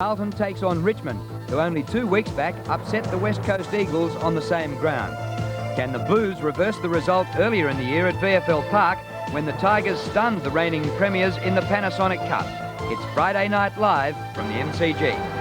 Carlton takes on Richmond, who only 2 weeks back upset the West Coast Eagles on the same ground. Can the Blues reverse the result earlier in the year at VFL Park when the Tigers stunned the reigning premiers in the Panasonic Cup? It's Friday Night Live from the MCG.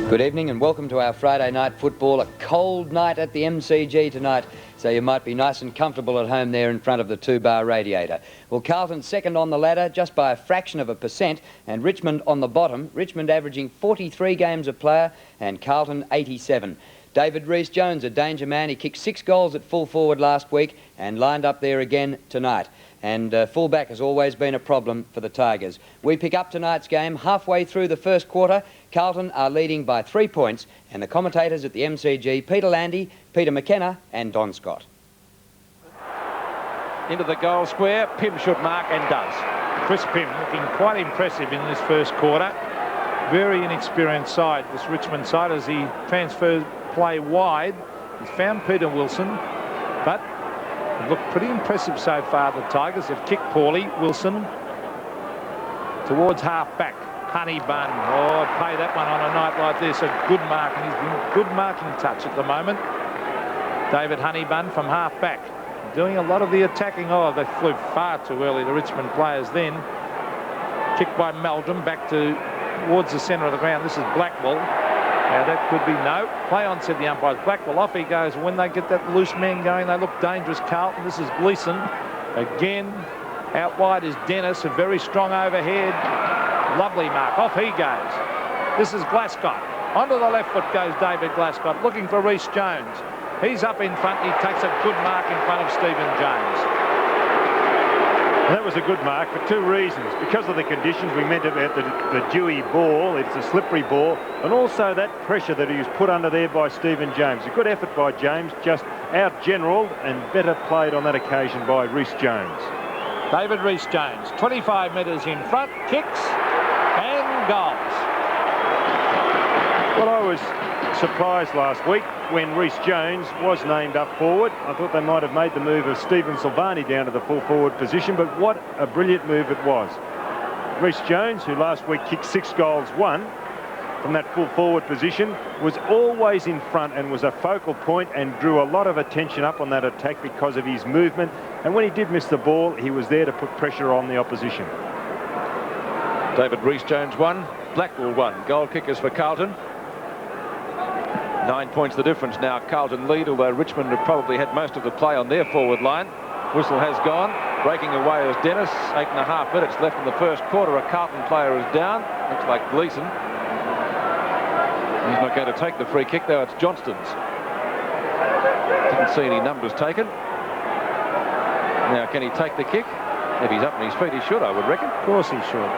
Good evening and welcome to our Friday night football. A cold night at the MCG tonight, so you might be nice and comfortable at home there in front of the 2-bar radiator. Well, Carlton second on the ladder just by a fraction of a percent, and Richmond on the bottom. Richmond averaging 43 games a player and Carlton 87. David Rhys-Jones, a danger man. He kicked 6 goals at full forward last week and lined up there again tonight. And fullback has always been a problem for the Tigers. We pick up tonight's game halfway through the first quarter. Carlton are leading by 3 points, and the commentators at the MCG, Peter Landy, Peter McKenna and Don Scott. Into the goal square, Pym should mark and does. Chris Pym looking quite impressive in this first quarter. Very inexperienced side, this Richmond side, as he transfers play wide. He's found Peter Wilson, but it looked pretty impressive so far. The Tigers have kicked poorly. Wilson towards half-back. Honeybun, oh, I'd pay that one on a night like this. A good mark, and he's been good marking touch at the moment. David Honeybun from half-back, doing a lot of the attacking. Oh, they flew far too early, the Richmond players then. Kicked by Meldrum back towards the centre of the ground. This is Blackwell. Now that could be no. Play on, said the umpires. Blackwell, off he goes. When they get that loose man going, they look dangerous. Carlton, this is Gleeson. Again, out wide is Dennis, a very strong overhead. Lovely mark. Off he goes. This is Glascott. Onto the left foot goes David Glascott, looking for Rhys-Jones. He's up in front. He takes a good mark in front of Stephen Jones. That was a good mark for 2 reasons. Because of the conditions, we meant about the dewy ball. It's a slippery ball. And also that pressure that he was put under there by Stephen Jones. A good effort by James, just out-generaled and better played on that occasion by Rhys-Jones. David Rhys-Jones, 25 metres in front, kicks and goals. Well, I was surprised last week when Rhys-Jones was named up forward. I thought they might have made the move of Stephen Silvani down to the full forward position, but what a brilliant move it was. Rhys-Jones, who last week kicked 6 goals, 1 from that full forward position, was always in front and was a focal point and drew a lot of attention up on that attack because of his movement. And when he did miss the ball, he was there to put pressure on the opposition. David Rhys-Jones 1, Blackwell 1. Goal kickers for Carlton. 9 points the difference now. Carlton lead, although Richmond have probably had most of the play on their forward line. Whistle has gone. Breaking away is Dennis. 8.5 minutes left in the first quarter. A Carlton player is down. Looks like Gleeson. He's not going to take the free kick, though. It's Johnston's. Didn't see any numbers taken. Now, can he take the kick? If he's up on his feet, he should, I would reckon. Of course he should.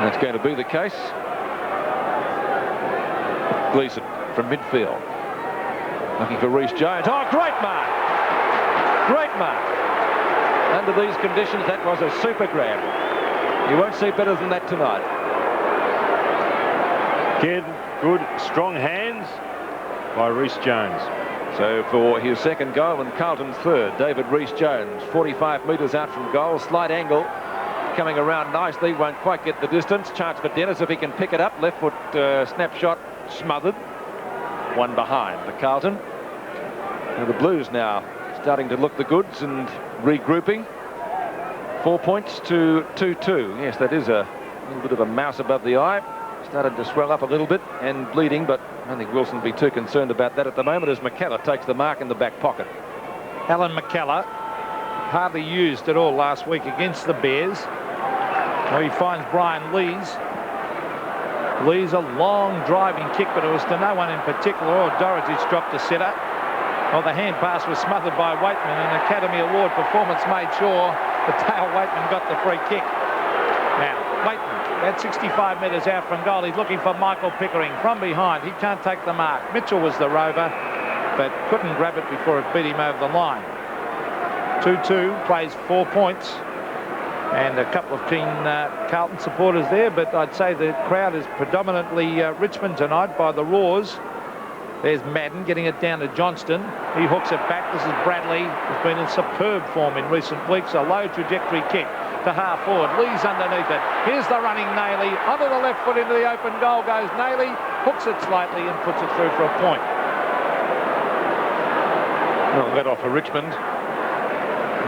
That's going to be the case. Gleeson from midfield. Looking for Rhys-Jones. Oh, great mark! Great mark. Under these conditions, that was a super grab. You won't see better than that tonight. Again, good, strong hands by Rhys-Jones. So for his second goal and Carlton's third, David Rhys-Jones, 45 metres out from goal, slight angle, coming around nicely, won't quite get the distance. Chance for Dennis if he can pick it up. Left foot snapshot, smothered. One behind the Carlton. And the Blues now starting to look the goods and regrouping. 4 points to 2-2. Yes, that is a little bit of a mouse above the eye. Started to swell up a little bit and bleeding, but I don't think Wilson will be too concerned about that at the moment as McKellar takes the mark in the back pocket. Alan McKellar, hardly used at all last week against the Bears. Well, he finds Brian Lees. Lees, a long driving kick, but it was to no one in particular. Oh, Dorothy's dropped a sitter. Well, the hand pass was smothered by Waitman. An Academy Award performance made sure that Dale Waitman got the free kick. Now, Waitman at 65 metres out from goal. He's looking for Michael Pickering from behind. He can't take the mark. Mitchell was the rover, but couldn't grab it before it beat him over the line. 2-2, plays 4 points. And a couple of keen Carlton supporters there, but I'd say the crowd is predominantly Richmond tonight by the roars. There's Madden getting it down to Johnston. He hooks it back. This is Bradley, who's been in superb form in recent weeks. A low trajectory kick to half forward. Lee's underneath it. Here's the running Nayley. Onto the left foot into the open goal goes Nayley. Hooks it slightly and puts it through for a point. Well, let off for Richmond.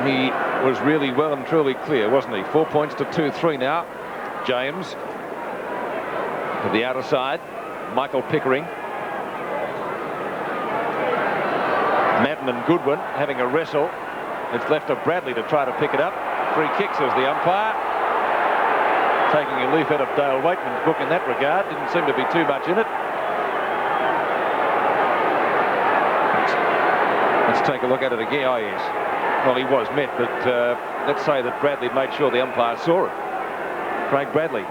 He was really well and truly clear, wasn't he? 4 points to 2-3 now. James to the outer side. Michael Pickering. Madden and Goodwin having a wrestle. It's left to Bradley to try to pick it up. Free kick, says the umpire. Taking a leaf out of Dale Waitman's book in that regard. Didn't seem to be too much in it. Let's take a look at it again. Oh, yes. Well, he was met, but let's say that Bradley made sure the umpire saw it. Craig Bradley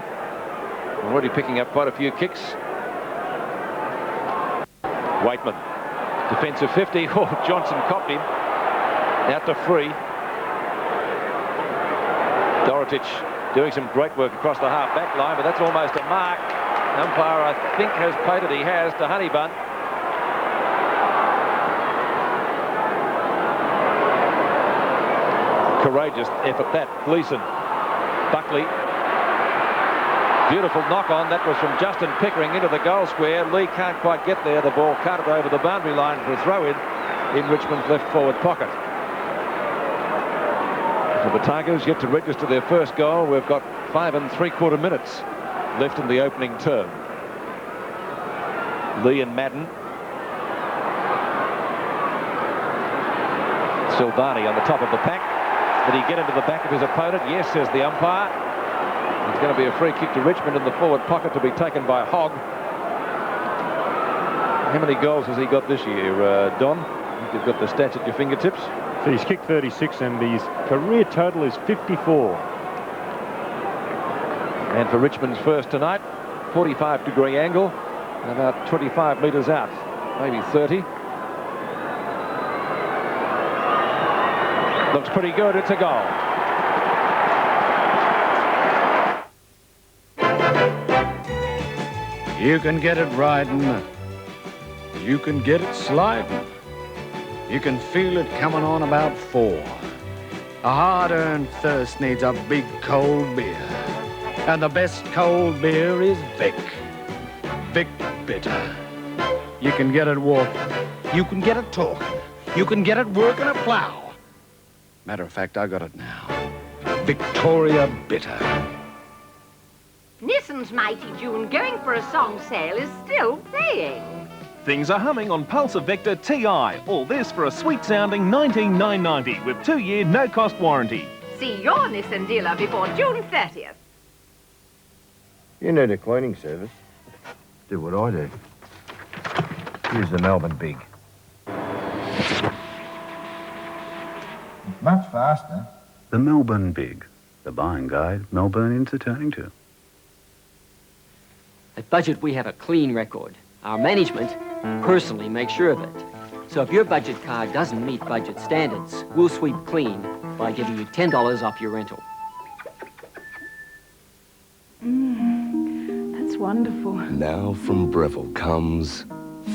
already picking up quite a few kicks. Waitman. Defensive 50. Oh, Johnson copped him. Out to free. Dorotich doing some great work across the half-back line, but that's almost a mark. The umpire, I think, has paid it. He has to Honeybun. Courageous effort that. Gleeson. Buckley. Beautiful knock-on. That was from Justin Pickering into the goal square. Lee can't quite get there. The ball carted over the boundary line for a throw-in Richmond's left forward pocket. So the Tigers yet to register their first goal. We've got 5 3/4 minutes left in the opening term. Lee and Madden. Silvani on the top of the pack. Did he get into the back of his opponent? Yes, says the umpire. It's going to be a free kick to Richmond in the forward pocket to be taken by Hogg. How many goals has he got this year, Don? I think you've got the stats at your fingertips. So he's kicked 36 and his career total is 54. And for Richmond's first tonight, 45-degree angle, about 25 metres out, maybe 30. Looks pretty good. It's a goal. You can get it riding. You can get it sliding. You can feel it coming on about 4. A hard-earned thirst needs a big cold beer. And the best cold beer is Vic. Vic Bitter. You can get it walking. You can get it talking. You can get it working a plow. Matter of fact, I got it now. Victoria Bitter. Nissan's Mighty June going for a song sale is still playing. Things are humming on Pulsar Vector TI. All this for a sweet-sounding $19,990 with 2-year no-cost warranty. See your Nissan dealer before June 30th. You need a cleaning service. Do what I do. Use the Melbourne Big. It's much faster. The Melbourne Big. The buying guide Melburnians are turning to. At Budget, we have a clean record. Our management personally makes sure of it. So if your budget car doesn't meet budget standards, we'll sweep clean by giving you $10 off your rental. That's wonderful. Now from Breville comes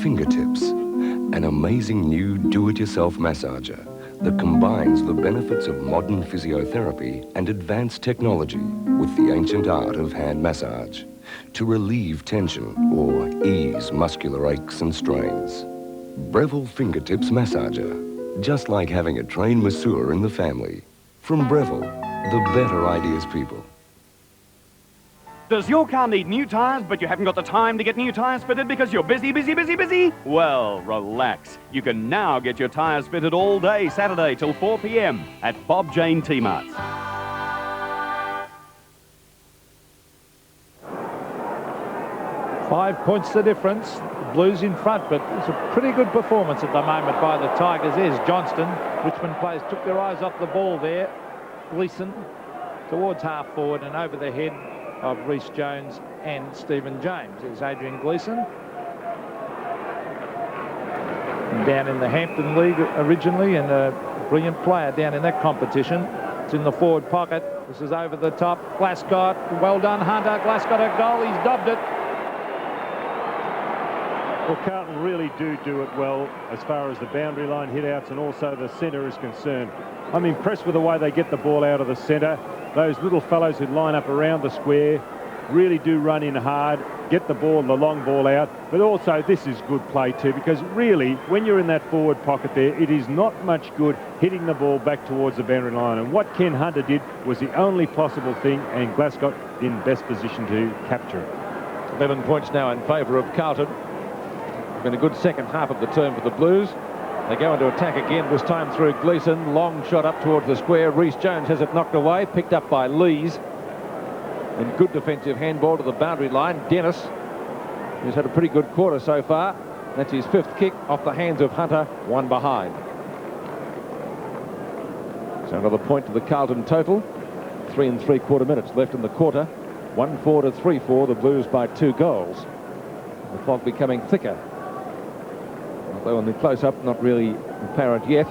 Fingertips, an amazing new do-it-yourself massager that combines the benefits of modern physiotherapy and advanced technology with the ancient art of hand massage to relieve tension or ease muscular aches and strains. Breville Fingertips Massager, just like having a trained masseur in the family. From Breville, the better ideas people. Does your car need new tyres, but you haven't got the time to get new tyres fitted because you're busy? Well, relax. You can now get your tyres fitted all day, Saturday till 4 p.m. at Bob Jane T-Marts. Five points the difference. The Blues in front, but it's a pretty good performance at the moment by the Tigers. Is Johnston. Richmond players took their eyes off the ball there. Gleeson towards half forward and over the head of Rhys Jones and Stephen James. There's Adrian Gleeson. Down in the Hampton League originally, and a brilliant player down in that competition. It's in the forward pocket. This is over the top. Glascott, well done Hunter. Glascott a goal, he's dobbed it. Well, Carlton really do it well as far as the boundary line hit-outs and also the centre is concerned. I'm impressed with the way they get the ball out of the centre. Those little fellows who line up around the square really do run in hard, get the ball, the long ball out. But also this is good play too, because really when you're in that forward pocket there, it is not much good hitting the ball back towards the boundary line. And what Ken Hunter did was the only possible thing, and Glasgow in best position to capture it. 11 points now in favour of Carlton. Been a good second half of the term for the Blues. They go into attack again, this time through Gleeson. Long shot up towards the square. Rhys Jones has it knocked away, picked up by Lees. And good defensive handball to the boundary line. Dennis, who's had a pretty good quarter so far. That's his 5th kick off the hands of Hunter, one behind. So another point to the Carlton total. 3 3/4 minutes left in the quarter. 1-4 to 3-4, the Blues by 2 goals. The fog becoming thicker. Although on the close-up, not really apparent yet.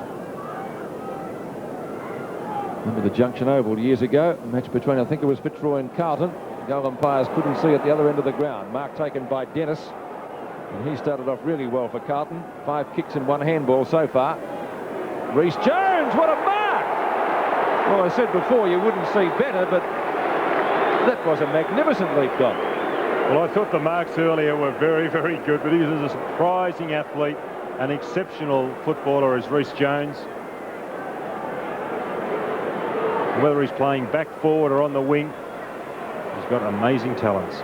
Remember the Junction Oval years ago, a match between, I think it was Fitzroy and Carlton. Goal umpires couldn't see at the other end of the ground. Mark taken by Dennis. And he started off really well for Carlton. 5 kicks and 1 handball so far. Rhys Jones, what a mark! Well, I said before you wouldn't see better, but that was a magnificent leap dog. Well, I thought the marks earlier were very, very good, but he was a surprising athlete, an exceptional footballer as Rhys Jones. Whether he's playing back forward or on the wing, he's got amazing talents.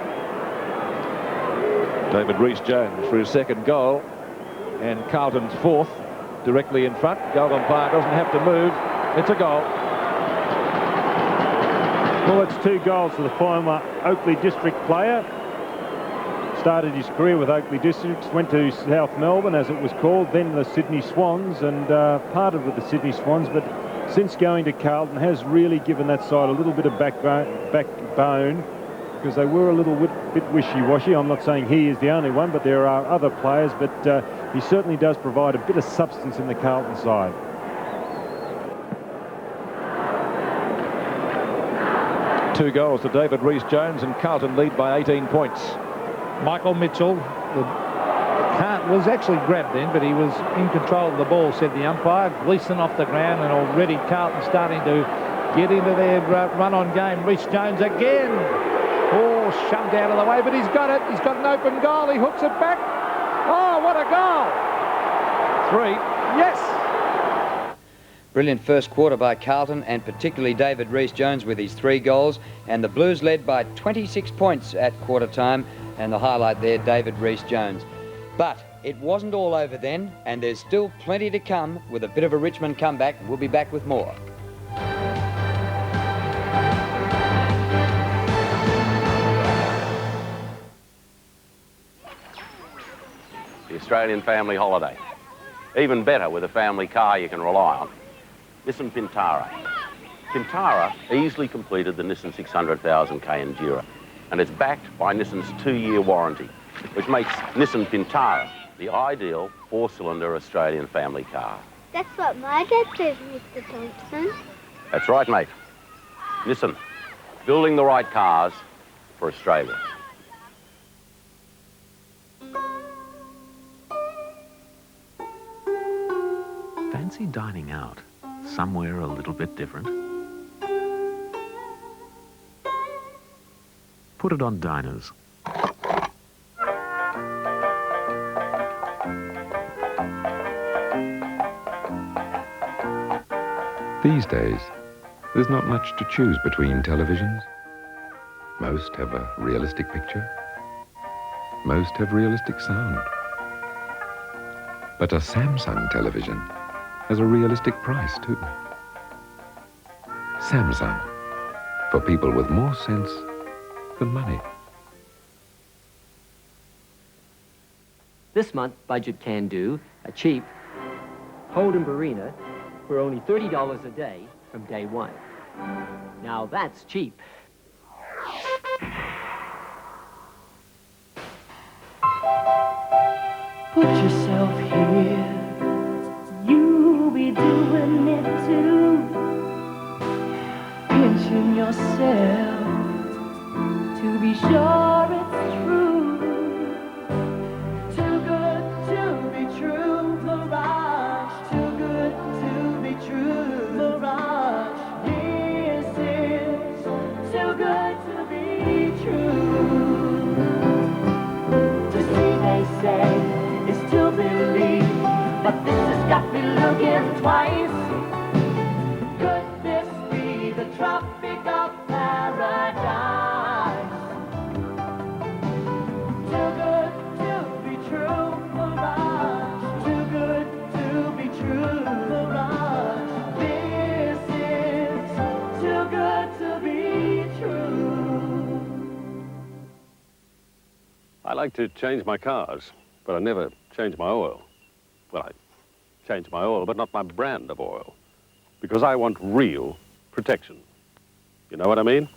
David Rhys Jones for his 2nd goal, and Carlton's 4th, directly in front. Goal umpire doesn't have to move. It's a goal. Well, it's 2 goals for the former Oakley District player. Started his career with Oakley Districts, went to South Melbourne, as it was called, then the Sydney Swans, and parted with the Sydney Swans, but since going to Carlton has really given that side a little bit of backbone, because they were a little bit wishy-washy. I'm not saying he is the only one, but there are other players, but he certainly does provide a bit of substance in the Carlton side. Two goals to David Rhys Jones, and Carlton lead by 18 points. Michael Mitchell was actually grabbed then, but he was in control of the ball, said the umpire. Gleeson off the ground, and already Carlton starting to get into their run-on game. Rhys Jones again. Oh, shoved out of the way, but he's got it. He's got an open goal. He hooks it back. Oh, what a goal. 3. Yes. Brilliant first quarter by Carlton, and particularly David Rhys Jones with his 3 goals. And the Blues led by 26 points at quarter time. And the highlight there, David Rhys Jones. But it wasn't all over then, and there's still plenty to come with a bit of a Richmond comeback. We'll be back with more. The Australian family holiday. Even better with a family car you can rely on. Nissan Pintara. Pintara easily completed the Nissan 600,000k Enduro, and it's backed by Nissan's 2-year warranty, which makes Nissan Pintara the ideal 4-cylinder Australian family car. That's what my dad says, Mr. Thompson. That's right, mate. Nissan, building the right cars for Australia. Fancy dining out somewhere a little bit different? Put it on Diners. These days, there's not much to choose between televisions. Most have a realistic picture. Most have realistic sound. But a Samsung television has a realistic price too. Samsung, for people with more sense than money. This month, Budget Can Do a cheap Holden Barina for only $30 a day from day one. Now that's cheap. Put yourself here. You'll be doing it too. Pinching yourself to be sure it's true. Two girls but this has got me looking twice. Could this be the Tropic of Paradise? Too good to be true, Mirage. Too good to be true, Mirage. This is too good to be true. I like to change my cars, but I never change my oil. Well, I change my oil, but not my brand of oil, because I want real protection. You know what I mean?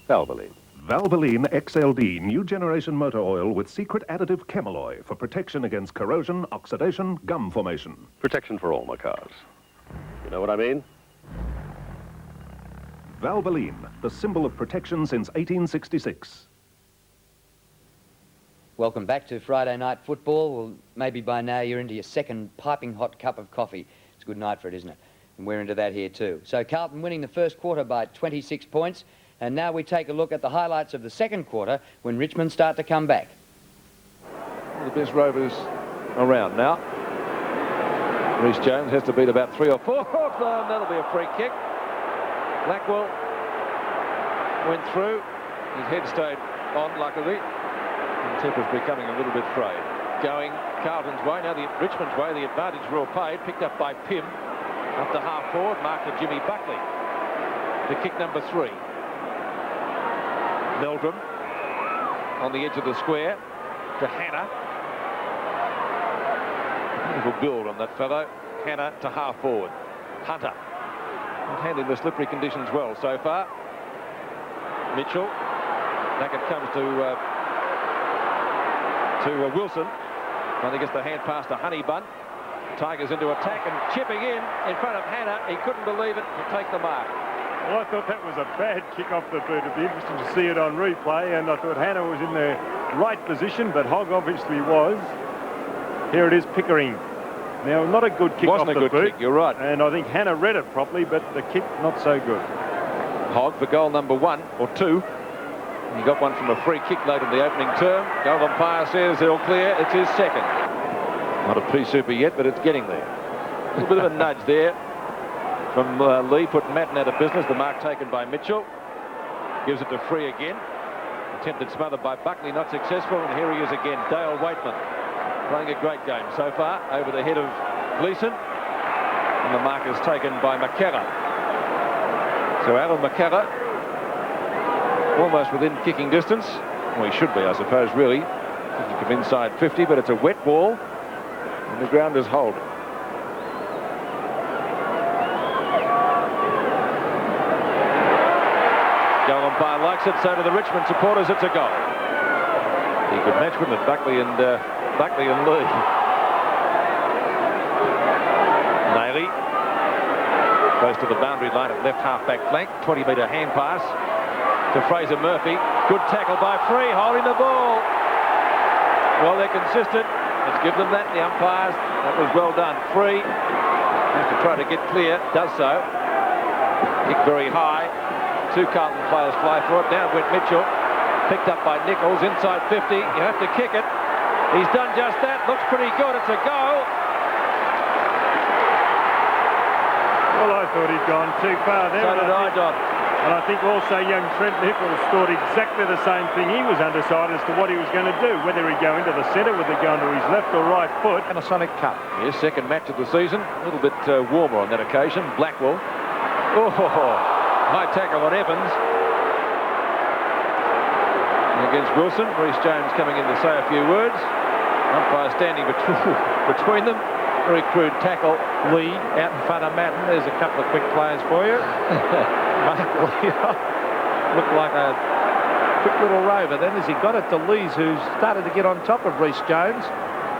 Valvoline. Valvoline XLD new generation motor oil with secret additive chemalloy for protection against corrosion, oxidation, gum formation. Protection for all my cars. You know what I mean? Valvoline, the symbol of protection since 1866. Welcome back to Friday Night Football. Well, maybe by now you're into your second piping hot cup of coffee. It's a good night for it, isn't it? And we're into that here too. So Carlton winning the first quarter by 26 points. And now we take a look at the highlights of the second quarter when Richmond start to come back. The best rovers around now. Reece Jones has to beat about 3 or 4. Oh, that'll be a free kick. Blackwell went through. His head stayed on, luckily. And Tipper's becoming a little bit frayed. Going Carlton's way, now the Richmond's way, the advantage rule paid, picked up by Pym. Up to half forward, marked to Jimmy Buckley. To kick number 3. Meldrum on the edge of the square to Hannah. Beautiful build on that fellow. Hannah to half forward. Hunter. Handling the slippery conditions well so far. Mitchell. Back it comes to Wilson. Finally gets the hand pass to Honeybun. Tigers into attack and chipping in front of Hannah. He couldn't believe it to take the mark. Well, I thought that was a bad kick off the boot. It'd be interesting to see it on replay, and I thought Hannah was in the right position, but Hogg obviously was. Here it is, Pickering. Now, not a good kick off the boot. Wasn't a good kick, you're right. And I think Hannah read it properly, but the kick not so good. Hogg for goal number 1 or 2. He got one from a free kick late in the opening term. Goal umpire says all clear. It's his second. Not a P-super yet, but it's getting there. A bit of a nudge there from Lee, put Madden out of business. The mark taken by Mitchell. Gives it to Free again. Attempted smothered by Buckley, not successful. And here he is again, Dale Waitman. Playing a great game so far over the head of Gleeson. And the mark is taken by McKellar. So Alan McKellar, almost within kicking distance. Well, he should be, I suppose, really. Kicking from inside 50, but it's a wet ball. And the ground is holding. Goal umpire likes it, so do the Richmond supporters. It's a goal. He could match, wouldn't it? Buckley and Lee. Nailey goes to the boundary line at left half-back flank. 20-metre hand pass to Fraser Murphy. Good tackle by Free, holding the ball. Well, they're consistent. Let's give them that, the umpires. That was well done. Free has to try to get clear. Does so. Kick very high. 2 Carlton players fly for it. Down went Mitchell. Picked up by Nichols. Inside 50. You have to kick it. He's done just that. Looks pretty good. It's a goal. Well, I thought he'd gone too far there. So did I, Don. And I think also young Trent Nichols thought exactly the same thing. He was undecided as to what he was going to do, whether he'd go into the centre, whether he'd go into his left or right foot. And a Sonic Cup. Yes, second match of the season. A little bit warmer on that occasion. Blackwell. Oh, high tackle on Evans. Against Wilson. Reece Jones coming in to say a few words. Umpire standing between them. Very crude tackle. Lee out in front of Madden. There's a couple of quick players for you. Looked like a quick little rover then as he got it to Lees, who's started to get on top of Reece Jones.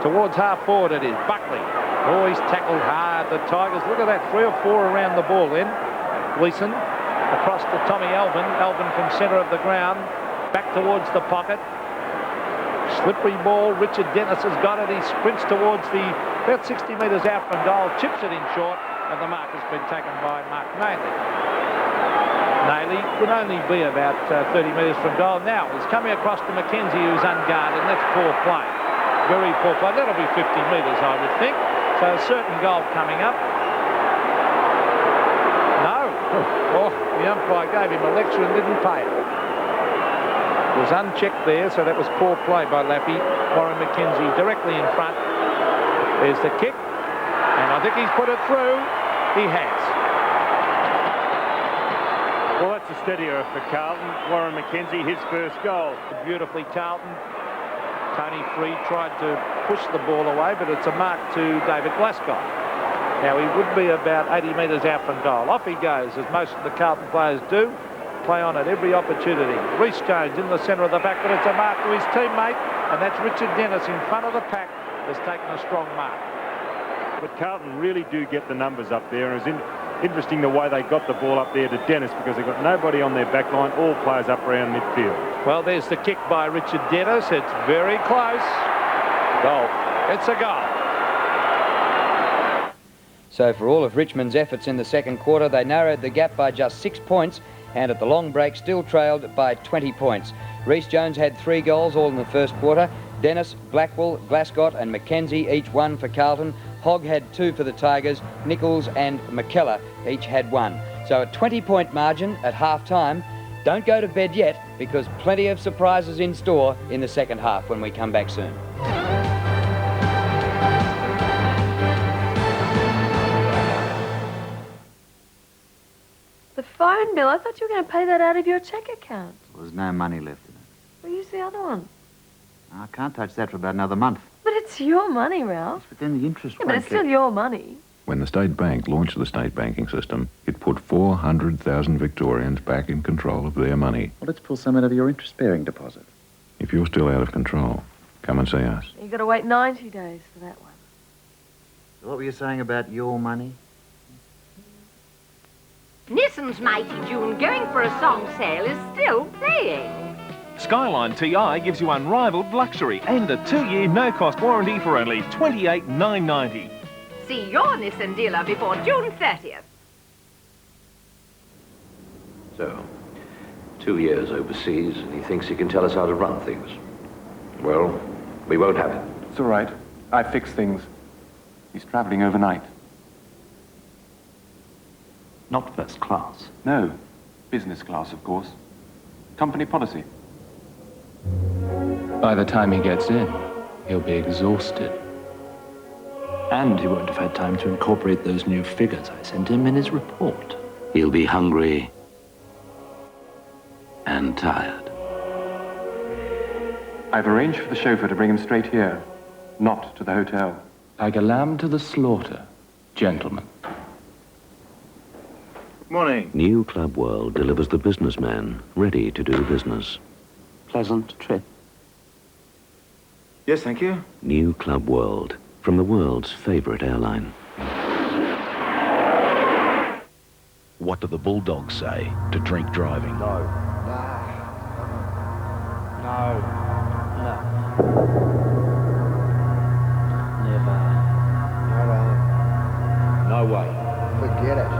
Towards half forward it is. Buckley. Oh, he's tackled hard. The Tigers, look at that, 3 or 4 around the ball then. Gleeson across to Tommy Alvin. Alvin from centre of the ground. Back towards the pocket. Slippery ball. Richard Dennis has got it. He sprints towards about 60 metres out from goal. Chips it in short. And the mark has been taken by Mark Nailey. Nailey would only be about 30 metres from goal. Now he's coming across to McKenzie, who's unguarded, and that's poor play. Very poor play. That'll be 50 metres, I would think. So a certain goal coming up. No. Oh, the umpire gave him a lecture and didn't pay it. It was unchecked there, so that was poor play by Lappy. Warren McKenzie directly in front. There's the kick. And I think he's put it through. He has. Well, that's a steadier for Carlton. Warren McKenzie, his first goal. Beautifully, Carlton. Tony Freed tried to push the ball away, but it's a mark to David Glasgow. Now, he would be about 80 metres out from goal. Off he goes, as most of the Carlton players do. Play on at every opportunity. Rhys Jones in the centre of the pack, but it's a mark to his teammate, and that's Richard Dennis in front of the pack, has taken a strong mark. But Carlton really do get the numbers up there, and it was interesting the way they got the ball up there to Dennis, because they've got nobody on their back line, all players up around midfield. Well, there's the kick by Richard Dennis. It's very close. Goal. It's a goal. So for all of Richmond's efforts in the second quarter, they narrowed the gap by just 6 points, and at the long break still trailed by 20 points. Rhys Jones had 3 goals all in the first quarter. Dennis, Blackwell, Glascott and McKenzie each 1 for Carlton. Hogg had 2 for the Tigers. Nichols and McKellar each had 1. So a 20-point margin at half-time. Don't go to bed yet, because plenty of surprises in store in the second half when we come back soon. The phone bill, I thought you were going to pay that out of your cheque account. Well, there's no money left in it. Well, use the other one. I can't touch that for about another month. But it's your money, Ralph. But then the interest Yeah, but it's still your money. When the State Bank launched the state banking system, it put 400,000 Victorians back in control of their money. Well, let's pull some out of your interest-bearing deposit. If you're still out of control, come and see us. You've got to wait 90 days for that one. So what were you saying about your money? Nissan's Mighty June going for a song sale is still playing. Skyline TI gives you unrivaled luxury and a 2-year no-cost warranty for only $28,990. See your Nissan dealer before June 30th. So, 2 years overseas, and he thinks he can tell us how to run things. Well, we won't have it. It's all right. I fix things. He's traveling overnight. Not first class. No. Business class, of course. Company policy. By the time he gets in, he'll be exhausted. And he won't have had time to incorporate those new figures I sent him in his report. He'll be hungry and tired. I've arranged for the chauffeur to bring him straight here, not to the hotel. Like a lamb to the slaughter, gentlemen. Morning. New Club World delivers the businessman ready to do business. Pleasant trip. Yes, thank you. New Club World, from the world's favorite airline. What do the Bulldogs say to drink driving? No. Never. No way. Forget it.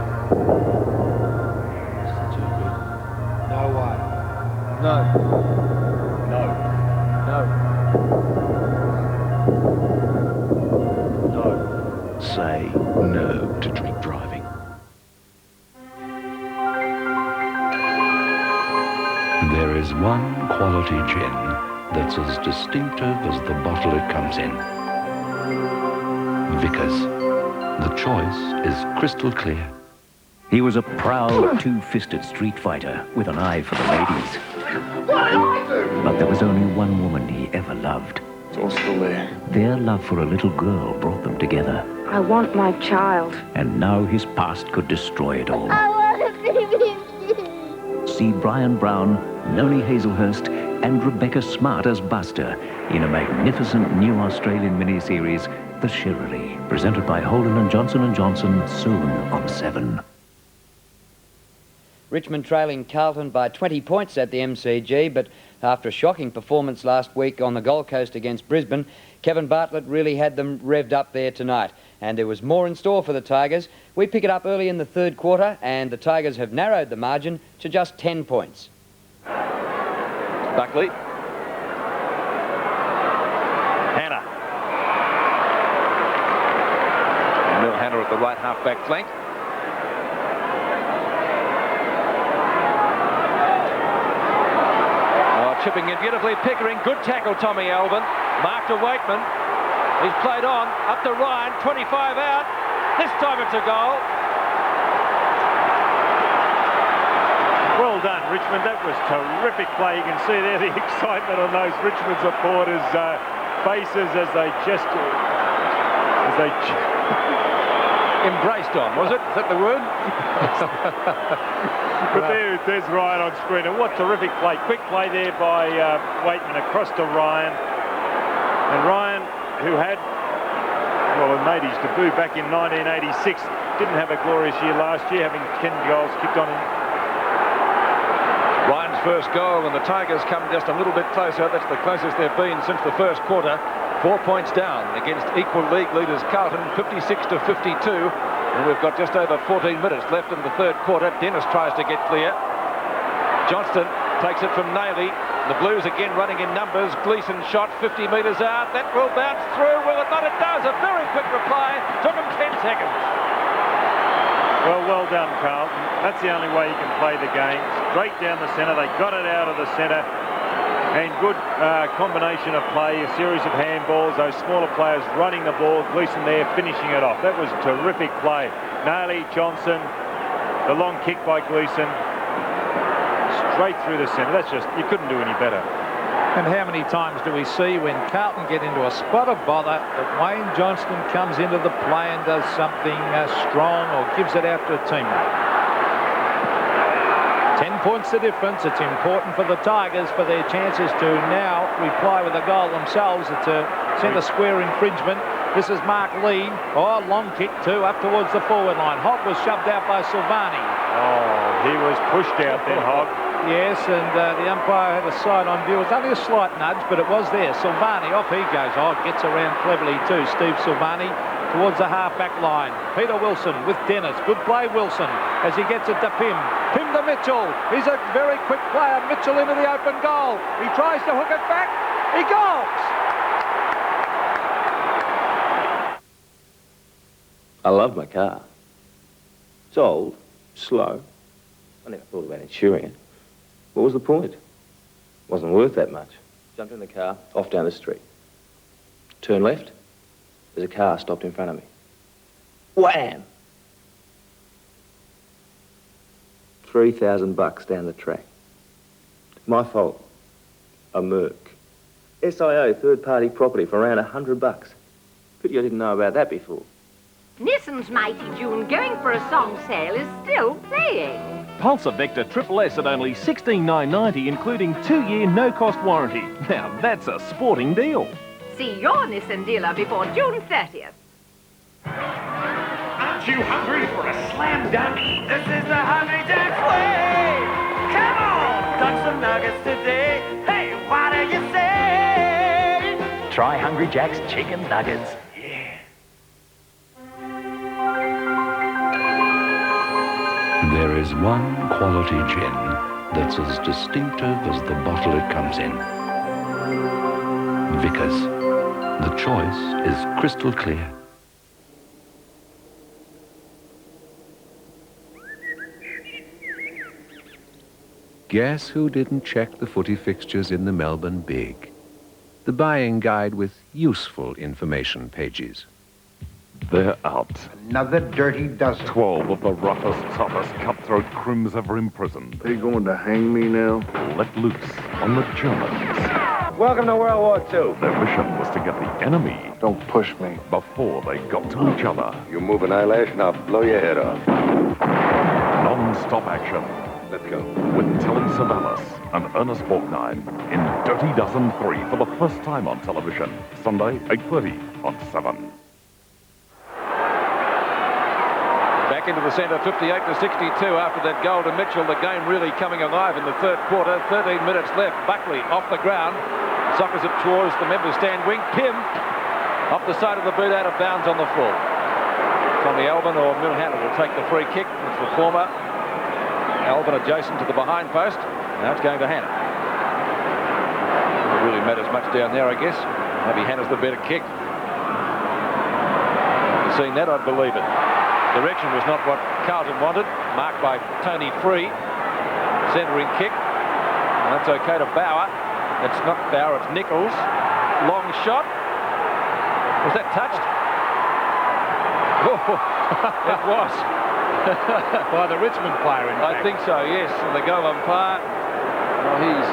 No way. No. No. Say no to drink driving. There is one quality gin that's as distinctive as the bottle it comes in. Vickers. The choice is crystal clear. He was a proud, two-fisted street fighter with an eye for the ladies. What did I do? But there was only one woman he ever loved. It's all still there. Their love for a little girl brought them together. I want my child. And now his past could destroy it all. I want a baby. See Brian Brown, Noni Hazelhurst, and Rebecca Smart as Buster in a magnificent new Australian miniseries, The Shirley, presented by Holden & Johnson & Johnson, soon on 7. Richmond trailing Carlton by 20 points at the MCG, but after a shocking performance last week on the Gold Coast against Brisbane, Kevin Bartlett really had them revved up there tonight. And there was more in store for the Tigers. We pick it up early in the third quarter, and the Tigers have narrowed the margin to just 10 points. Buckley. Hannah. the right half-back flank. Oh, chipping in beautifully. Pickering, good tackle, Tommy Alvin. Mark to Wakeman. He's played on, up to Ryan, 25 out. This time it's a goal. Well done, Richmond. That was terrific play. You can see there the excitement on those Richmond supporters' faces as they embraced on, was it? Is that the word? But there's Ryan on screen, and what terrific play. Quick play there by Waitman across to Ryan. And Ryan, who had made his debut back in 1986, didn't have a glorious year last year, having 10 goals kicked on him. Ryan's first goal, and the Tigers come just a little bit closer. That's the closest they've been since the first quarter. 4 points down against equal league leaders Carlton, 56 to 52. And we've got just over 14 minutes left in the third quarter. Dennis tries to get clear. Johnston takes it from Nailey. The Blues again running in numbers. Gleeson shot 50 metres out. That will bounce through. Will it not? It does. A very quick reply. Took him 10 seconds. Well done, Carlton. That's the only way you can play the game. Straight down the centre. They got it out of the centre. And good combination of play, a series of handballs, those smaller players running the ball, Gleeson there finishing it off. That was terrific play. Nailey, Johnson, the long kick by Gleeson, straight through the centre. That's just, you couldn't do any better. And how many times do we see when Carlton get into a spot of bother that Wayne Johnston comes into the play and does something strong or gives it out to a teammate? 10 points the difference. It's important for the Tigers for their chances to now reply with a goal themselves. It's a centre square infringement. This is Mark Lee. Oh, long kick too, up towards the forward line. Hogg was shoved out by Silvani. Oh, he was pushed out then, Hogg. Yes, and the umpire had a side on view. It was only a slight nudge, but it was there. Silvani, off he goes. Oh, gets around cleverly too. Steve Silvani towards the half-back line. Peter Wilson with Dennis. Good play, Wilson, as he gets it to Pym. Pym to Mitchell. He's a very quick player. Mitchell into the open goal. He tries to hook it back. He goes! I love my car. It's old, slow. I never thought about insuring it. What was the point? It wasn't worth that much. Jumped in the car, off down the street. Turn left. There's a car stopped in front of me. Wham! $3,000 down the track. My fault. A Merc. SIO, third-party property for around $100. Pity I didn't know about that before. Nissan's Mighty June going for a song sale is still playing. Pulsar Vector Triple S at only $16,990, including 2-year no-cost warranty. Now that's a sporting deal. See your Nissan dealer before June 30th. Aren't you hungry for a slam dunk? This is the Hungry Jack's way. Come on, dunk some nuggets today. Hey, what do you say? Try Hungry Jack's Chicken Nuggets. There is one quality gin that's as distinctive as the bottle it comes in. Vickers. The choice is crystal clear. Guess who didn't check the footy fixtures in the Melbourne Big? The buying guide with useful information pages. They're out. Another dirty dozen. 12 of the roughest, toughest, cutthroat crims ever imprisoned. Are you going to hang me now? Let loose on the Germans. Welcome to World War II. Their mission was to get the enemy. Don't push me. Before they got to each other. You move an eyelash and I'll blow your head off. Non-stop action. Let's go. With Telly Savalas and Ernest Borgnine in Dirty Dozen 3 for the first time on television. Sunday, 8:30 on 7. Back into the centre, 58 to 62 after that goal to Mitchell. The game really coming alive in the third quarter. 13 minutes left. Buckley off the ground. Sockers it towards the member stand wing. Pym off the side of the boot, out of bounds on the full. Tommy Alvin or Milhana will take the free kick. It's the former. Alvin adjacent to the behind post. Now it's going to Hannah. It really matters much down there, I guess. Maybe Hannah's the better kick. Seeing that, I'd believe it. Direction was not what Carlton wanted. Marked by Tony Free. Centering kick. And that's okay to Bauer. It's not Bauer, it's Nichols. Long shot. Was that touched? Oh, it was. By the Richmond player, in fact. I think so, yes. And the goal umpire, well, he's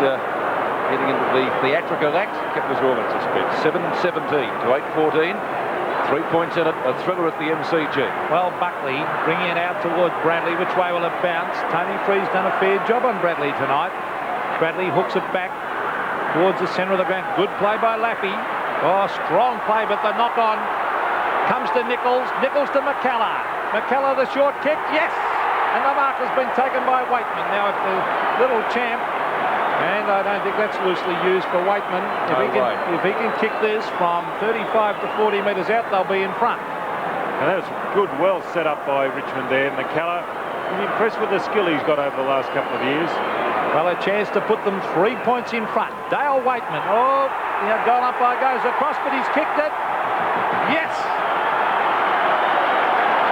getting into the theatrical act. Kept us all in suspense. 7-17 to 8-14. 3 points in it. A thriller at the MCG. Well, Buckley bringing it out towards Bradley. Which way will it bounce? Tony Free's done a fair job on Bradley tonight. Bradley hooks it back towards the centre of the ground. Good play by Lappy. Oh, strong play, but the knock on comes to Nichols. Nichols to McKellar. McKellar, the short kick. Yes! And the mark has been taken by Waitman. Now at the little champ. And I don't think that's loosely used for Waitman. If he can kick this from 35 to 40 metres out, they'll be in front. And that was good, well set up by Richmond there. McKellar, I'm impressed with the skill he's got over the last couple of years. Well, a chance to put them 3 points in front. Dale Waitman. Oh, the goal umpire goes across, but he's kicked it. Yes!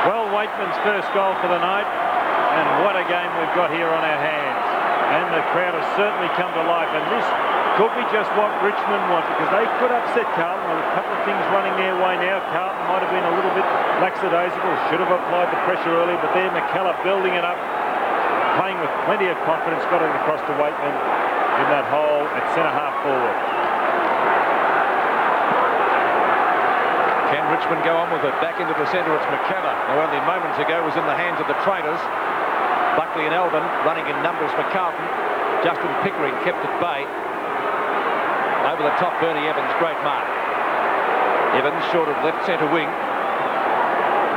Well, Waitman's first goal for the night. And what a game we've got here on our hands. And the crowd has certainly come to life. And this could be just what Richmond want, because they could upset Carlton. There are a couple of things running their way now. Carlton might have been a little bit lackadaisical, should have applied the pressure early, but there McKellar building it up, playing with plenty of confidence, got it across to Waitman in that hole at centre-half forward. Can Richmond go on with it? Back into the centre, it's McKellar, who only moments ago was in the hands of the traitors. Buckley and Elvin running in numbers for Carlton. Justin Pickering kept at bay. Over the top, Bernie Evans, great mark. Evans short of left centre wing.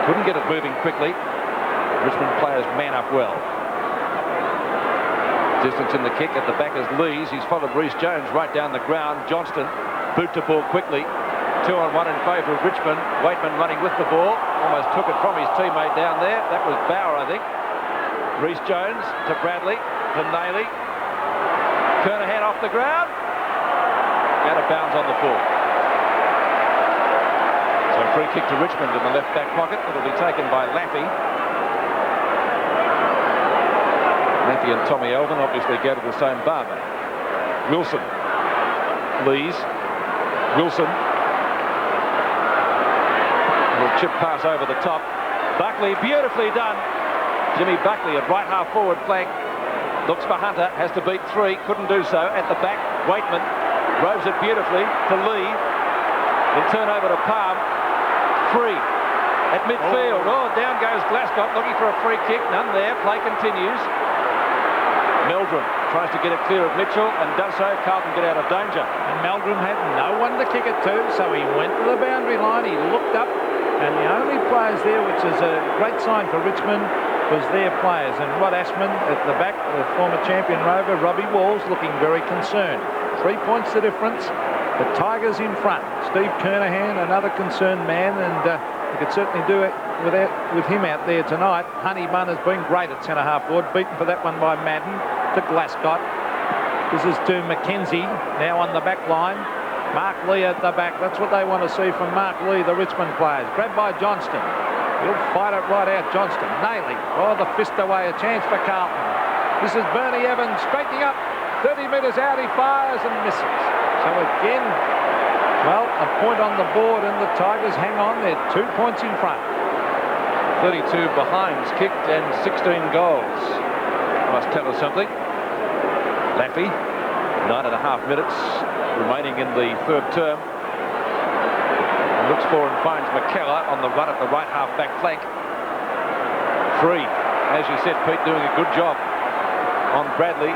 Couldn't get it moving quickly. Richmond players man up well. Distance in the kick at the back is Lees. He's followed Rhys Jones right down the ground. Johnston boot the ball quickly. 2-on-1 in favour of Richmond. Waitman running with the ball. Almost took it from his teammate down there. That was Bauer, I think. Rhys Jones to Bradley, to Nayley. Kernahan off the ground. Out of bounds on the full. So free kick to Richmond in the left back pocket. It'll be taken by Laffy. Laffy and Tommy Elvin obviously go to the same barman. Wilson. Lees. Wilson. Little chip pass over the top. Buckley, beautifully done. Jimmy Buckley at right half forward flank. Looks for Hunter, has to beat 3, couldn't do so. At the back, Waitman robes it beautifully to Lee. Then turn over to Palm. Free at midfield. Oh, down goes Glasgow looking for a free kick. None there. Play continues. Meldrum tries to get it clear of Mitchell and does so. Carlton get out of danger. And Meldrum had no one to kick it to, so he went to the boundary line. He looked up, and the only players there, which is a great sign for Richmond, was their players. And Rod Ashman at the back, the former champion rover, Robbie Walls, looking very concerned. 3 points the difference. The Tigers in front. Steve Kernahan, another concerned man, and you could certainly do it with him out there tonight. Honey Bunn has been great at centre-half forward, beaten for that one by Madden to Glascott. This is to McKenzie, now on the back line. Mark Lee at the back. That's what they want to see from Mark Lee, the Richmond players. Grabbed by Johnston. He'll fight it right out, Johnston. Nayley, oh, the fist away, a chance for Carlton. This is Bernie Evans, straightening up, 30 metres out, he fires and misses. So again, well, a point on the board, and the Tigers hang on. They're 2 points in front. 32 behinds kicked and 16 goals. Must tell us something. Laffy, 9.5 minutes remaining in the third term. Looks for and finds McKellar on the run at the right half-back flank. Free. As you said, Pete, doing a good job on Bradley.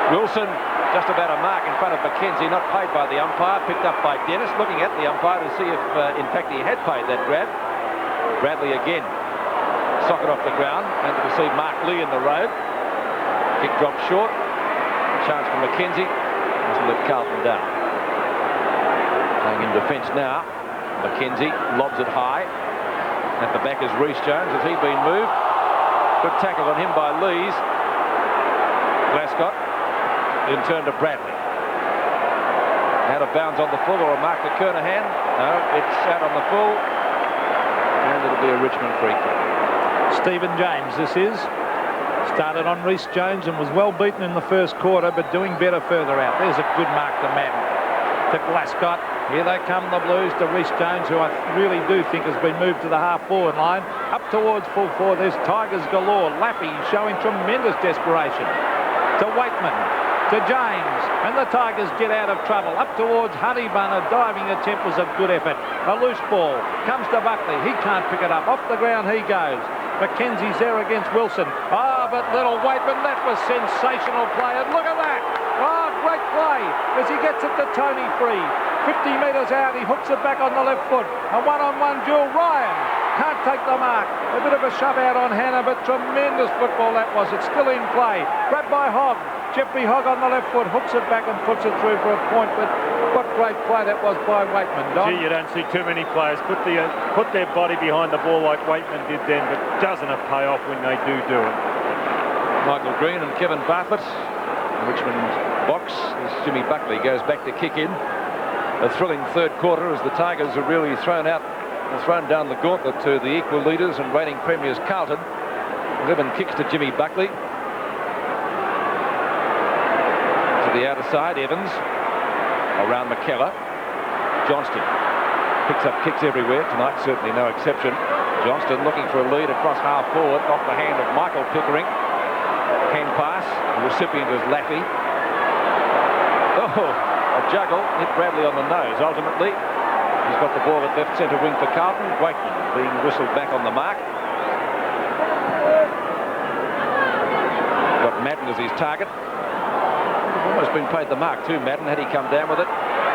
Wilson, just about a mark in front of McKenzie, not paid by the umpire, picked up by Dennis, looking at the umpire to see if, in fact, he had paid that grab. Bradley again. Socket off the ground, and to see Mark Lee in the road. Kick dropped short. Chance for McKenzie. Doesn't let Carlton down. Playing in defence now. McKenzie lobs it high. At the back is Rhys Jones. Has he been moved? Good tackle on him by Lees. Glascott. In turn to Bradley. Out of bounds on the full, or a mark to Kernahan. No, it's out on the full. And it'll be a Richmond free kick. Stephen James, this is. Started on Rhys Jones and was well beaten in the first quarter, but doing better further out. There's a good mark to Madden. To Glascott. Here they come, the Blues, to Rhys Jones, who I really do think has been moved to the half-forward line. Up towards full forward, there's Tigers galore. Lappy showing tremendous desperation. To Waitman. To James. And the Tigers get out of trouble. Up towards Honeybun. A diving attempt was a good effort. A loose ball. Comes to Buckley. He can't pick it up. Off the ground he goes. Mackenzie's there against Wilson. But little Waitman, that was sensational play. And look at that. Great play as he gets it to Tony Free. 50 metres out, he hooks it back on the left foot. A one-on-one duel. Ryan can't take the mark. A bit of a shove out on Hannah, but tremendous football that was. It's still in play. Grabbed by Hogg. Jeffrey Hogg on the left foot, hooks it back and puts it through for a point. But what great play that was by Waitman. Don? Gee, you don't see too many players put their body behind the ball like Waitman did then, but doesn't it pay off when they do it? Michael Green and Kevin Bartlett. Richmond box as Jimmy Buckley goes back to kick in. A thrilling third quarter as the Tigers are really thrown down the gauntlet to the equal leaders and reigning premiers Carlton. 11 kicks to Jimmy Buckley. To the outer side, Evans. Around McKellar. Johnston picks up kicks everywhere. Tonight certainly no exception. Johnston looking for a lead across half forward off the hand of Michael Pickering. Hand pass. The recipient is Laffy. A juggle. Hit Bradley on the nose. Ultimately, he's got the ball at left centre wing for Carlton. Waitman being whistled back on the mark. Got Madden as his target. Almost been paid the mark too, Madden, had he come down with it.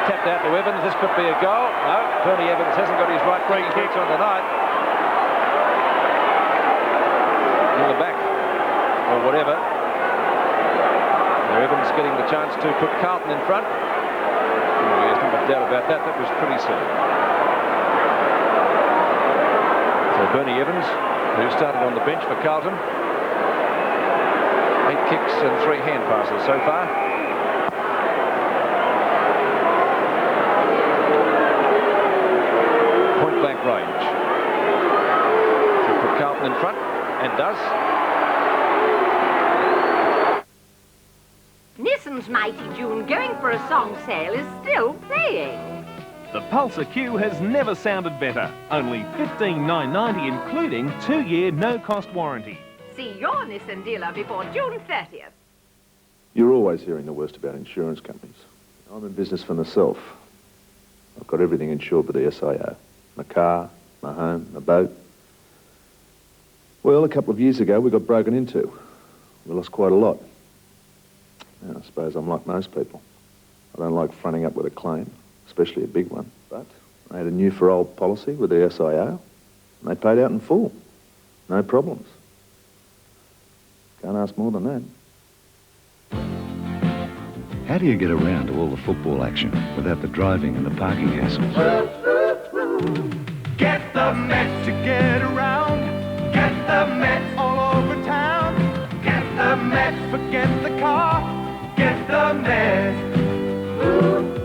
Tapped out to Evans. This could be a goal. No, Tony Evans hasn't got his right free kick on the night. In the back. Or whatever. Now Evans getting the chance to put Carlton in front. There's not much doubt about that. That was pretty silly. So Bernie Evans, who started on the bench for Carlton. 8 kicks and 3 hand passes so far. Point blank range. So put Carlton in front, and does. Nissan's Mighty June going for a song sale is still playing. The Pulsar Q has never sounded better. Only $15,990 including 2-year no-cost warranty. See your Nissan dealer before June 30th. You're always hearing the worst about insurance companies. I'm in business for myself. I've got everything insured with the SIO. My car, my home, my boat. Well, a couple of years ago we got broken into. We lost quite a lot. Now, I suppose I'm like most people. I don't like fronting up with a claim, especially a big one. But I had a new for old policy with the SIO, and they paid out in full. No problems. Can't ask more than that. How do you get around to all the football action without the driving and the parking hassles? Get the Met to get around. Get the Met all over town. Get the Met, forget the car. Get the Met.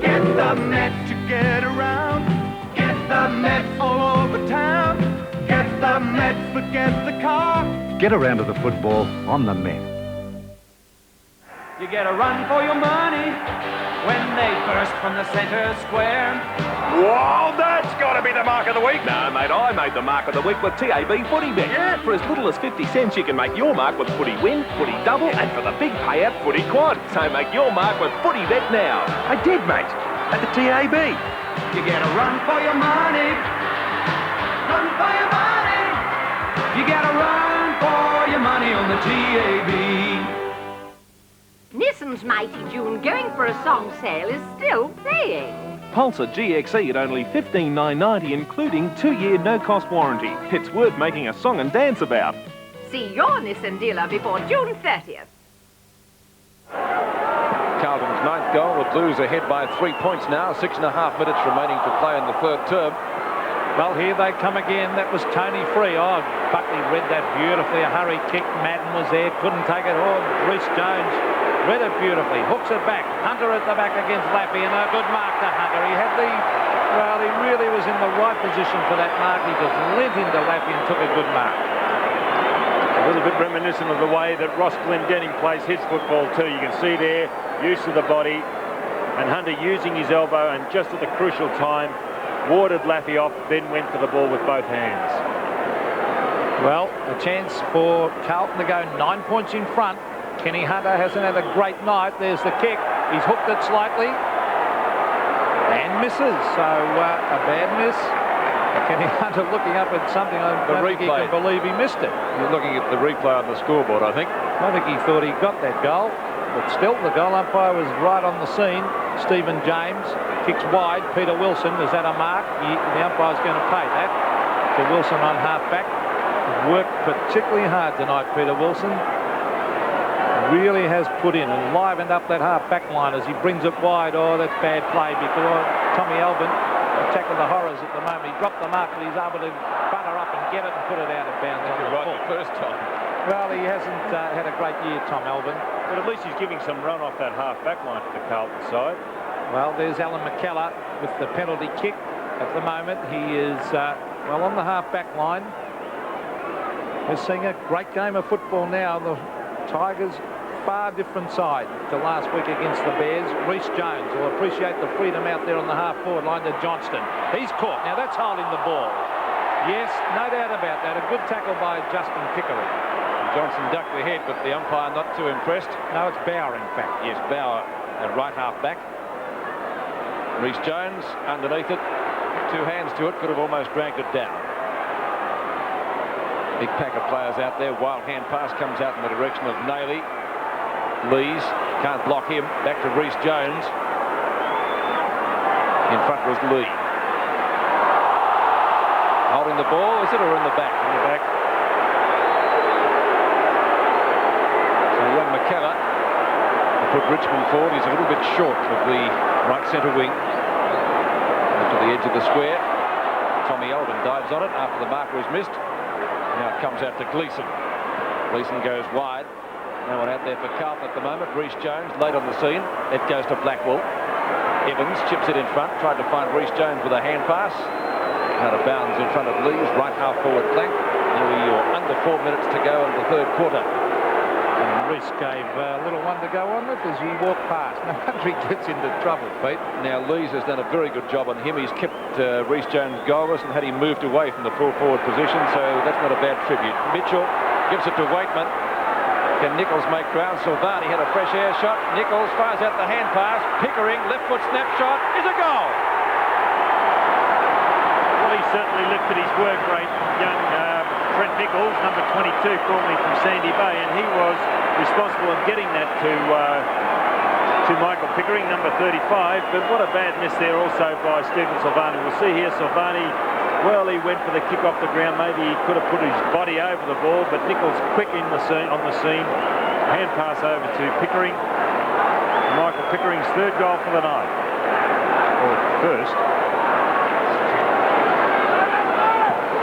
Get the Met to get around. Get the Met all over town. Get the Met, forget the car. Get around to the football on the Met. You get a run for your money when they burst from the centre square. Whoa, that's got to be the mark of the week. No, mate, I made the mark of the week with TAB Footy Bet. Yeah. For as little as 50 cents, you can make your mark with Footy Win, Footy Double, and for the big payout, Footy Quad. So make your mark with Footy Bet now. I did, mate, at the TAB. You get a run for your money. Run for your money. You get a run for your money on the TAB. Nissan's Mighty June going for a song sale is still playing. Pulsar GXE at only $15,990 including 2-year no-cost warranty. It's worth making a song and dance about. See your Nissan dealer before June 30th. Carlton's 9th goal. The Blues ahead by 3 points now. 6.5 minutes remaining to play in the third term. Well, here they come again. That was Tony Free. Oh, Buckley read that beautifully. A hurry kick. Madden was there. Couldn't take it. Oh, Rhys Jones read it beautifully. Hooks it back. Hunter at the back against Lappy. And a good mark to Hunter. He had the Well, he really was in the right position for that mark. He just leant into Laffy and took a good mark. A little bit reminiscent of the way that Ross Glendenning plays his football too. You can see there, use of the body, and Hunter using his elbow, and just at the crucial time, warded Laffy off, then went for the ball with both hands. Well, a chance for Carlton to go 9 points in front. Kenny Hunter hasn't had a great night. There's the kick. He's hooked it slightly and misses. So a bad miss. Kenny Hunter looking up at something. I don't think he can believe he missed it. You're looking at the replay on the scoreboard, I think. I think he thought he got that goal. But still, the goal umpire was right on the scene. Stephen James kicks wide. Peter Wilson, is that a mark? The umpire's going to pay that. To Wilson on half-back. Worked particularly hard tonight, Peter Wilson. Really has put in and livened up that half-back line as he brings it wide. Oh, that's bad play because Tommy Albin attacking the horrors at the moment. He dropped the mark, but he's able to butter up and get it and put it out of bounds. Right the first time. Well, he hasn't had a great year, Tom Albin. But at least he's giving some run off that half-back line to the Carlton side. Well, there's Alan McKellar with the penalty kick at the moment. He is, well, on the half-back line. We're seeing a great game of football now. The Tigers, far different side to last week against the Bears. Reece Jones will appreciate the freedom out there on the half-forward line to Johnston. He's caught. Now, that's holding the ball. Yes, no doubt about that. A good tackle by Justin Pickering. Johnson ducked the head, but the umpire not too impressed. No, it's Bauer, in fact. Yes, Bauer, a right half-back. Reece Jones underneath it. Two hands to it. Could have almost dragged it down. Big pack of players out there. Wild hand pass comes out in the direction of Nailey. Lees can't block him. Back to Reece Jones. In front was Lee. Holding the ball, is it, or in the back? In the back. So young McKellar to put Richmond forward. He's a little bit short of the right centre wing. To the edge of the square. Tommy Alden dives on it after the marker is missed. Now it comes out to Gleeson. Gleeson goes wide. No one out there for Carlton at the moment. Reece Jones late on the scene. It goes to Blackwell. Evans chips it in front. Tried to find Reece Jones with a hand pass. Out of bounds in front of Lee's right half forward flank. Nearly under 4 minutes to go in the third quarter. And Reece gave a little one to go on with as he walked past. No wonder he gets into trouble, Pete. Now Lees has done a very good job on him. He's kept Reece Jones goalless and had him moved away from the full forward position, so that's not a bad tribute. Mitchell gives it to Waitman. Can Nichols make ground? Silvani had a fresh air shot. Nichols fires out the hand pass. Pickering, left foot snapshot, is a goal. Well, he certainly lifted his work rate, young Trent Nichols, number 22, formerly from Sandy Bay, and he was responsible in getting that to Michael Pickering, number 35. But what a bad miss there also by Stephen Silvani. We'll see here Silvani, well, he went for the kick off the ground. Maybe he could have put his body over the ball, but Nichols quick on the scene. Hand pass over to Pickering. Michael Pickering's third goal for the night. Or first.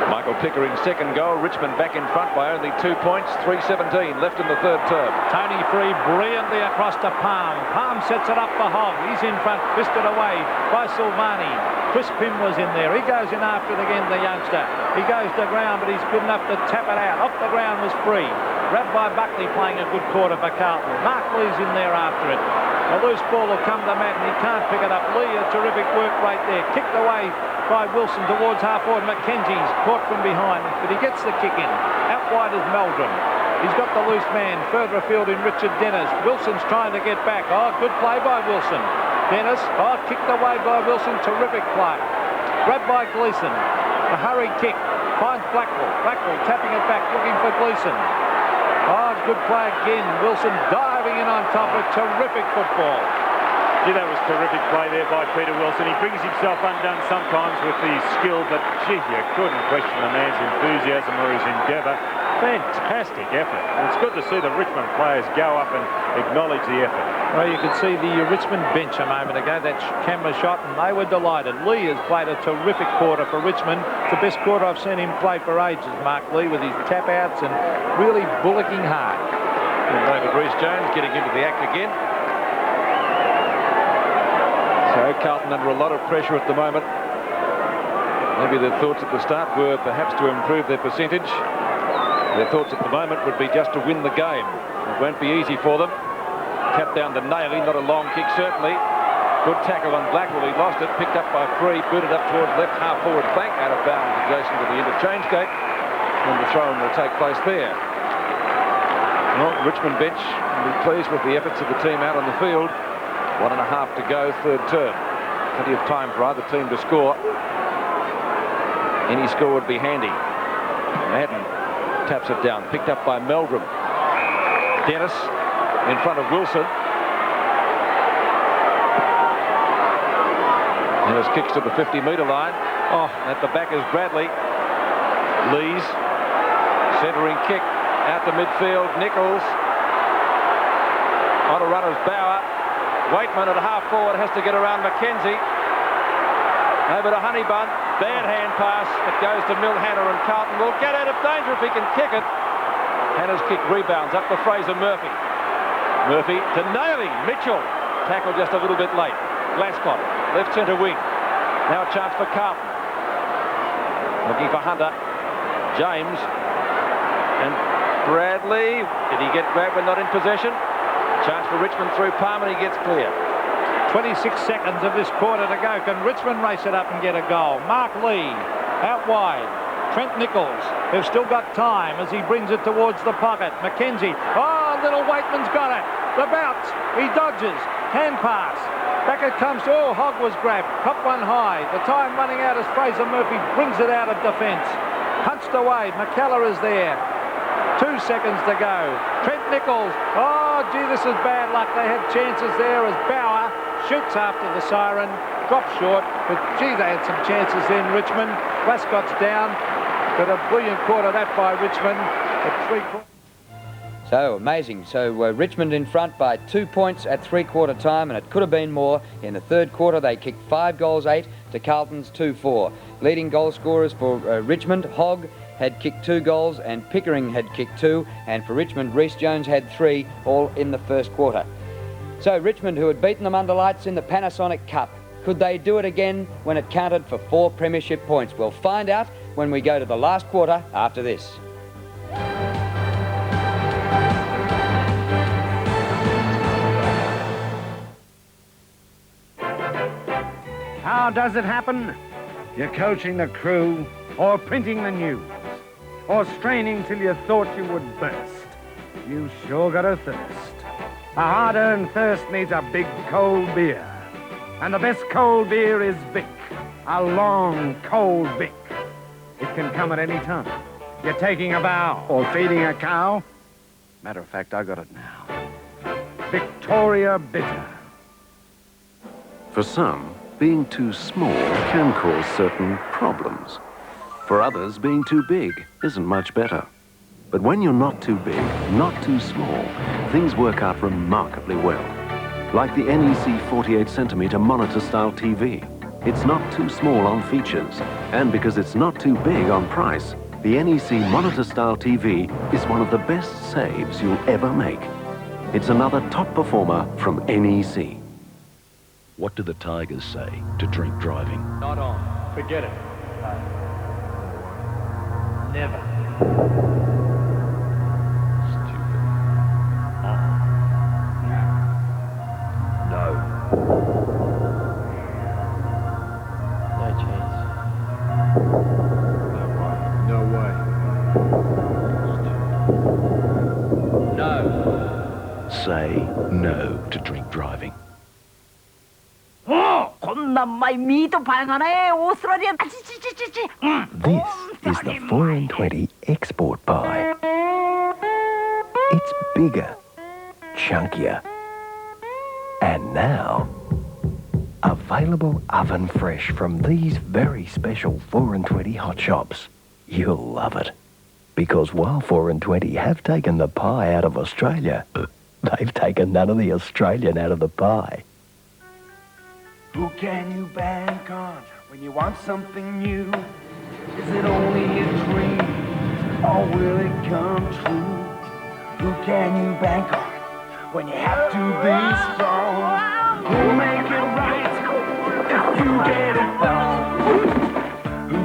Michael Pickering's second goal. Richmond back in front by only 2 points. 3:17 left in the third term. Tony Free brilliantly across to Palm. Palm sets it up for Hogg. He's in front, fisted away by Silvani. Chris Pym was in there. He goes in after it again, the youngster. He goes to ground, but he's good enough to tap it out. Off the ground was Free. Grabbed by Buckley, playing a good quarter for Carlton. Mark Lee's in there after it. A loose ball will come to Matt, and he can't pick it up. Lee, a terrific work right there. Kicked away by Wilson towards half-forward. Mackenzie's caught from behind, but he gets the kick in. Out wide is Meldrum. He's got the loose man. Further afield in Richard Dennis. Wilson's trying to get back. Oh, good play by Wilson. Dennis, oh, kicked away by Wilson. Terrific play. Grabbed by Gleeson. A hurried kick. Finds Blackwell. Blackwell tapping it back, looking for Gleeson. Oh, good play again. Wilson diving in on top of terrific football. Gee, that was terrific play there by Peter Wilson. He brings himself undone sometimes with his skill, but gee, you couldn't question the man's enthusiasm or his endeavour. Fantastic effort. And it's good to see the Richmond players go up and acknowledge the effort. Well, you could see the Richmond bench a moment ago, that camera shot, and they were delighted. Lee has played a terrific quarter for Richmond. It's the best quarter I've seen him play for ages, Mark Lee, with his tap-outs and really bullocking hard. And David Reece-Jones getting into the act again. So Carlton under a lot of pressure at the moment. Maybe their thoughts at the start were perhaps to improve their percentage. Their thoughts at the moment would be just to win the game. It won't be easy for them. Tap down to Naily, not a long kick certainly. Good tackle on Blackwell, he lost it, picked up by Free, booted up towards left half forward flank, out of bounds adjacent to the interchange gate, and the throw-in will take place there. Well, Richmond bench will be pleased with the efforts of the team out on the field. 1.5 to go, third term. Plenty of time for either team to score. Any score would be handy. Madden taps it down, picked up by Meldrum. Dennis in front of Wilson. Dennis kicks to the 50-metre line. Oh, at the back is Bradley. Lees, centering kick out to midfield. Nichols. On a runner's Bauer. Waitman at half forward has to get around Mackenzie. Over to Honeybun. Bad hand pass. It goes to Milhanner, and Carlton will get out of danger if he can kick it. Hanner's kick rebounds up to Fraser Murphy. Murphy to Naily. Mitchell. Tackle just a little bit late. Glascott, left centre wing. Now a chance for Carlton. Looking for Hunter. James. And Bradley. Did he get grabbed when not in possession? Chance for Richmond through Palmer. He gets clear. 26 seconds of this quarter to go. Can Richmond race it up and get a goal? Mark Lee out wide. Trent Nichols. They've still got time as he brings it towards the pocket. Mackenzie. Oh, little Waitman's got it. The bounce. He dodges. Hand pass. Back it comes. Oh, Hogg was grabbed. Cop one high. The time running out as Fraser Murphy brings it out of defence. Punched away. McKellar is there. 2 seconds to go. Trent Nichols. Oh, gee, this is bad luck. They had chances there as Bauer shoots after the siren. Drops short. But, gee, they had some chances then, Richmond. Glascott's down. But a brilliant quarter that by Richmond at 3/4. So amazing. So Richmond in front by 2 points at three-quarter time, and it could have been more. In the third quarter, they kicked 5 goals, 8 to Carlton's 2-4. Leading goal scorers for Richmond, Hogg had kicked 2 goals and Pickering had kicked 2, and for Richmond, Rhys Jones had 3, all in the first quarter. So Richmond, who had beaten them under lights in the Panasonic Cup, could they do it again when it counted for 4 premiership points? We'll find out when we go to the last quarter after this. How does it happen? You're coaching the crew, or printing the news, or straining till you thought you would burst. You sure got a thirst. A hard-earned thirst needs a big cold beer. And the best cold beer is Vic, a long, cold Vic. It can come at any time. You're taking a bow or feeding a cow. Matter of fact, I got it now. Victoria Bitter. For some, being too small can cause certain problems. For others, being too big isn't much better. But when you're not too big, not too small, things work out remarkably well. Like the NEC 48cm monitor-style TV. It's not too small on features. And because it's not too big on price, the NEC monitor-style TV is one of the best saves you'll ever make. It's another top performer from NEC. What do the Tigers say to drink driving? Not on. Forget it. Never. Stupid. No. No chance. No way. No. Say no to drink driving. This is the 4 in 20 export pie. It's bigger, chunkier, and now available oven fresh from these very special 4 in 20 hot shops. You'll love it. Because while 4 in 20 have taken the pie out of Australia, they've taken none of the Australian out of the pie. Who can you bank on when you want something new? Is it only a dream, or will it come true? Who can you bank on when you have to be strong? Who'll make it right if you get it wrong? Who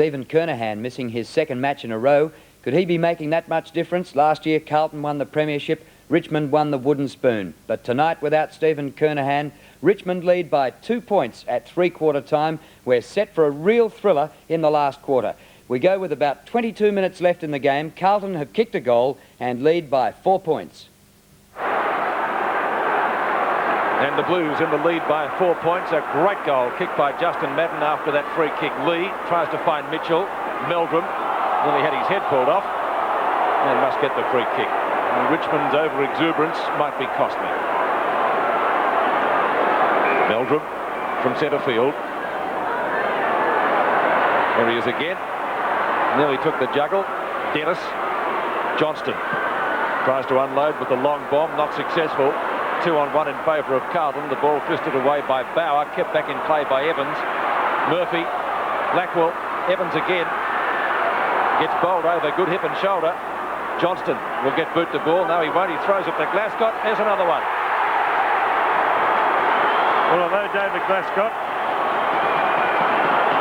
Stephen Kernahan missing his second match in a row. Could he be making that much difference? Last year, Carlton won the premiership, Richmond won the wooden spoon. But tonight, without Stephen Kernahan, Richmond lead by 2 points at three-quarter time. We're set for a real thriller in the last quarter. We go with about 22 minutes left in the game. Carlton have kicked a goal and lead by 4 points. And the Blues in the lead by 4 points. A great goal kicked by Justin Madden after that free kick. Lee tries to find Mitchell. Meldrum nearly had his head pulled off and must get the free kick. And Richmond's over-exuberance might be costly. Meldrum from centre field. There he is again. Nearly took the juggle. Dennis. Johnston tries to unload with the long bomb. Not successful. 2-on-1 in favour of Carlton. The ball twisted away by Bauer. Kept back in play by Evans. Murphy. Blackwell. Evans again. Gets bowled over. Good hip and shoulder. Johnston will get boot the ball. No, he won't. He throws it to Glascott. There's another one. Well, although David Glascott,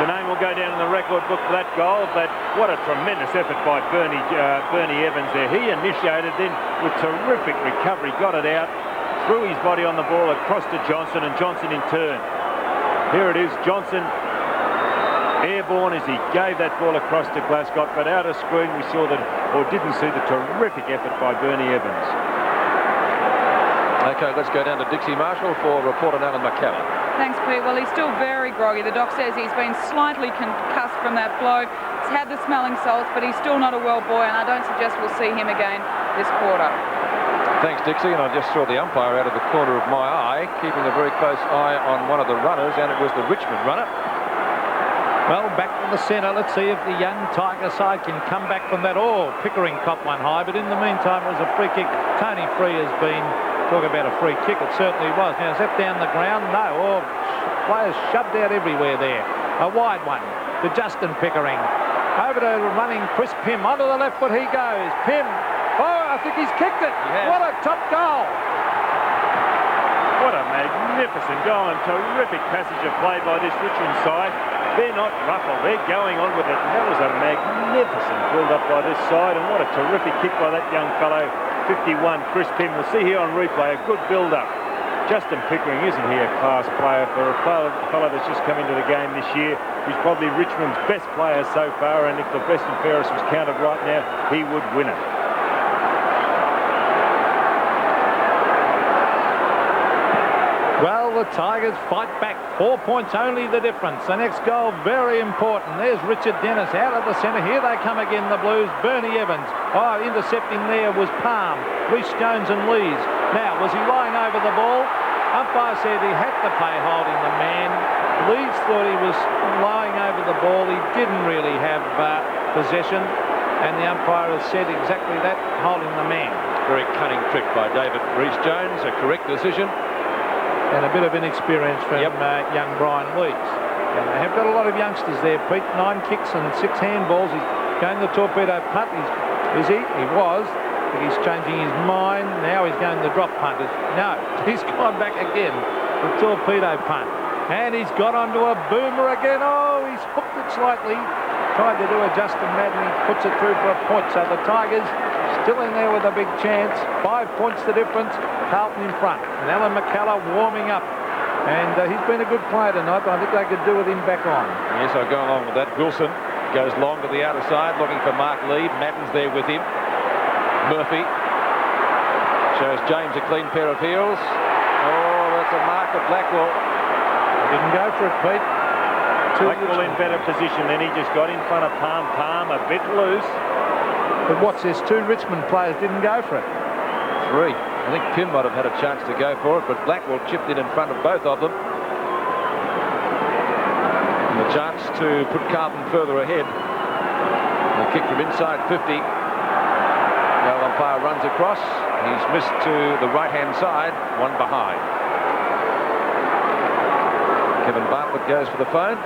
the name will go down in the record book for that goal, but what a tremendous effort by Bernie Evans there. He initiated, then with terrific recovery, got it out, threw his body on the ball across to Johnson, and Johnson in turn. Here it is, Johnson airborne as he gave that ball across to Glascott, but out of screen we saw that, or didn't see the terrific effort by Bernie Evans. OK, let's go down to Dixie Marshall for reporter Alan McCallum. Thanks, Pete. Well, he's still very groggy. The doc says he's been slightly concussed from that blow. He's had the smelling salts, but he's still not a well boy, and I don't suggest we'll see him again this quarter. Thanks, Dixie, and I just saw the umpire out of the corner of my eye, keeping a very close eye on one of the runners, and it was the Richmond runner. Well, back to the centre. Let's see if the young Tiger side can come back from that. Oh, Pickering copped one high, but in the meantime it was a free kick. Tony Free has been, talk about a free kick, it certainly was. Now, is that down the ground? No. Oh, players shoved out everywhere there. A wide one to Justin Pickering. Over to running Chris Pym. Onto the left foot he goes. Pym. Oh, I think he's kicked it. What a top goal. What a magnificent goal and terrific passage of play by this Richmond side. They're not ruffled. They're going on with it. And that was a magnificent build-up by this side. And what a terrific kick by that young fellow, 51, Chris Pym. We'll see here on replay a good build-up. Justin Pickering, isn't he a class player for a fellow that's just come into the game this year? He's probably Richmond's best player so far. And if the best and fairest was counted right now, he would win it. Well, the Tigers fight back. 4 points only the difference. The next goal, very important. There's Richard Dennis out of the centre. Here they come again, the Blues. Bernie Evans. Oh, intercepting there was Palm, Rhys Jones and Lees. Now, was he lying over the ball? Umpire said he had to play holding the man. Lees thought he was lying over the ball. He didn't really have possession. And the umpire has said exactly that, holding the man. Very cunning trick by David Rhys Jones. A correct decision. And a bit of inexperience from young Brian Lees. And they have got a lot of youngsters there, Pete. 9 kicks and 6 handballs. He's going the torpedo punt. Is he? He was. But he's changing his mind. Now he's going the drop punt. No, he's gone back again. The torpedo punt. And he's got onto a boomer again. Oh, he's hooked it slightly. Tried to do a Justin Madden. He puts it through for a point. So the Tigers still in there with a big chance. 5 points the difference. Carlton in front. And Alan McCallum warming up. And he's been a good player tonight, but I think they could do with him back on. Yes, I'll go along with that. Wilson goes long to the outer side, looking for Mark Lee. Madden's there with him. Murphy shows James a clean pair of heels. Oh, that's a mark of Blackwell. Didn't go for it, Pete. Blackwell in better position. Then he just got in front of Palm. Palm a bit loose. But what's this? 2 Richmond players didn't go for it. 3. I think Pym might have had a chance to go for it, but Blackwell chipped in front of both of them. And the chance to put Carlton further ahead. A kick from inside 50. The umpire runs across. He's missed to the right-hand side, one behind. Kevin Bartlett goes for the phone.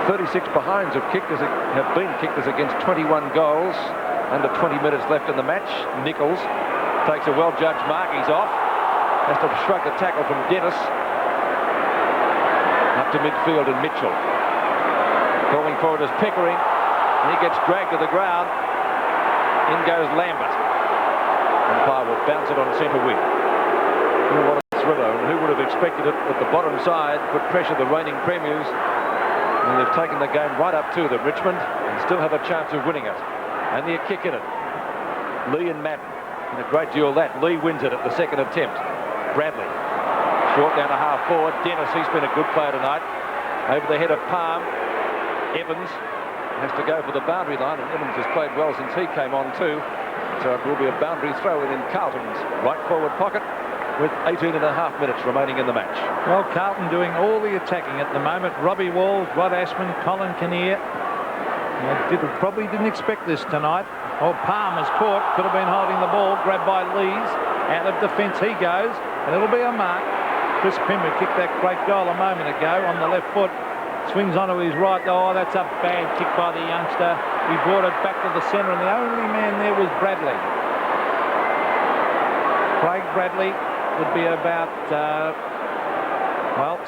36 behinds have been kickers against 21 goals. Under 20 minutes left in the match. Nichols takes a well-judged mark. He's off. Has to shrug the tackle from Dennis. Up to midfield and Mitchell. Calling for it as Pickering. And he gets dragged to the ground. In goes Lambert. Umpire will bounce it on centre wing. What a thriller, and who would have expected it at the bottom side, put pressure the reigning premiers. And they've taken the game right up to them, Richmond, and still have a chance of winning it. Only a kick in it. Lee and Madden in a great duel that. Lee wins it at the second attempt. Bradley. Short down to half forward. Dennis, he's been a good player tonight. Over the head of Palm. Evans has to go for the boundary line, and Evans has played well since he came on too. So it will be a boundary throw in Carlton's right forward pocket with 18.5 minutes remaining in the match. Well, Carlton doing all the attacking at the moment. Robbie Walls, Rod Ashman, Colin Kinnear. Probably didn't expect this tonight. Oh, Palm was caught. Could have been holding the ball. Grabbed by Lees. Out of defence he goes. And it'll be a mark. Chris Pimmer kicked that great goal a moment ago on the left foot. Swings onto his right. Oh, that's a bad kick by the youngster. He brought it back to the centre, and the only man there was Bradley. Craig Bradley would be about,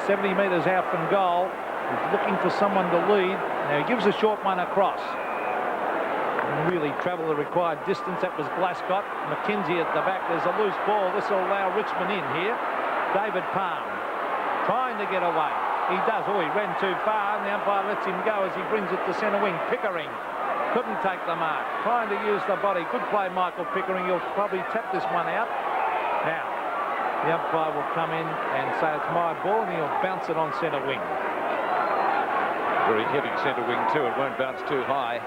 70 metres out from goal. He's looking for someone to lead. Now he gives a short one across. And really travel the required distance. That was Glascott. McKenzie at the back. There's a loose ball. This will allow Richmond in here. David Palm trying to get away. He does. Oh, he ran too far, and the umpire lets him go as he brings it to centre wing. Pickering couldn't take the mark. Trying to use the body. Good play, Michael Pickering. He'll probably tap this one out. Now, the umpire will come in and say it's my ball, and he'll bounce it on centre wing. Very heavy centre wing too. It won't bounce too high.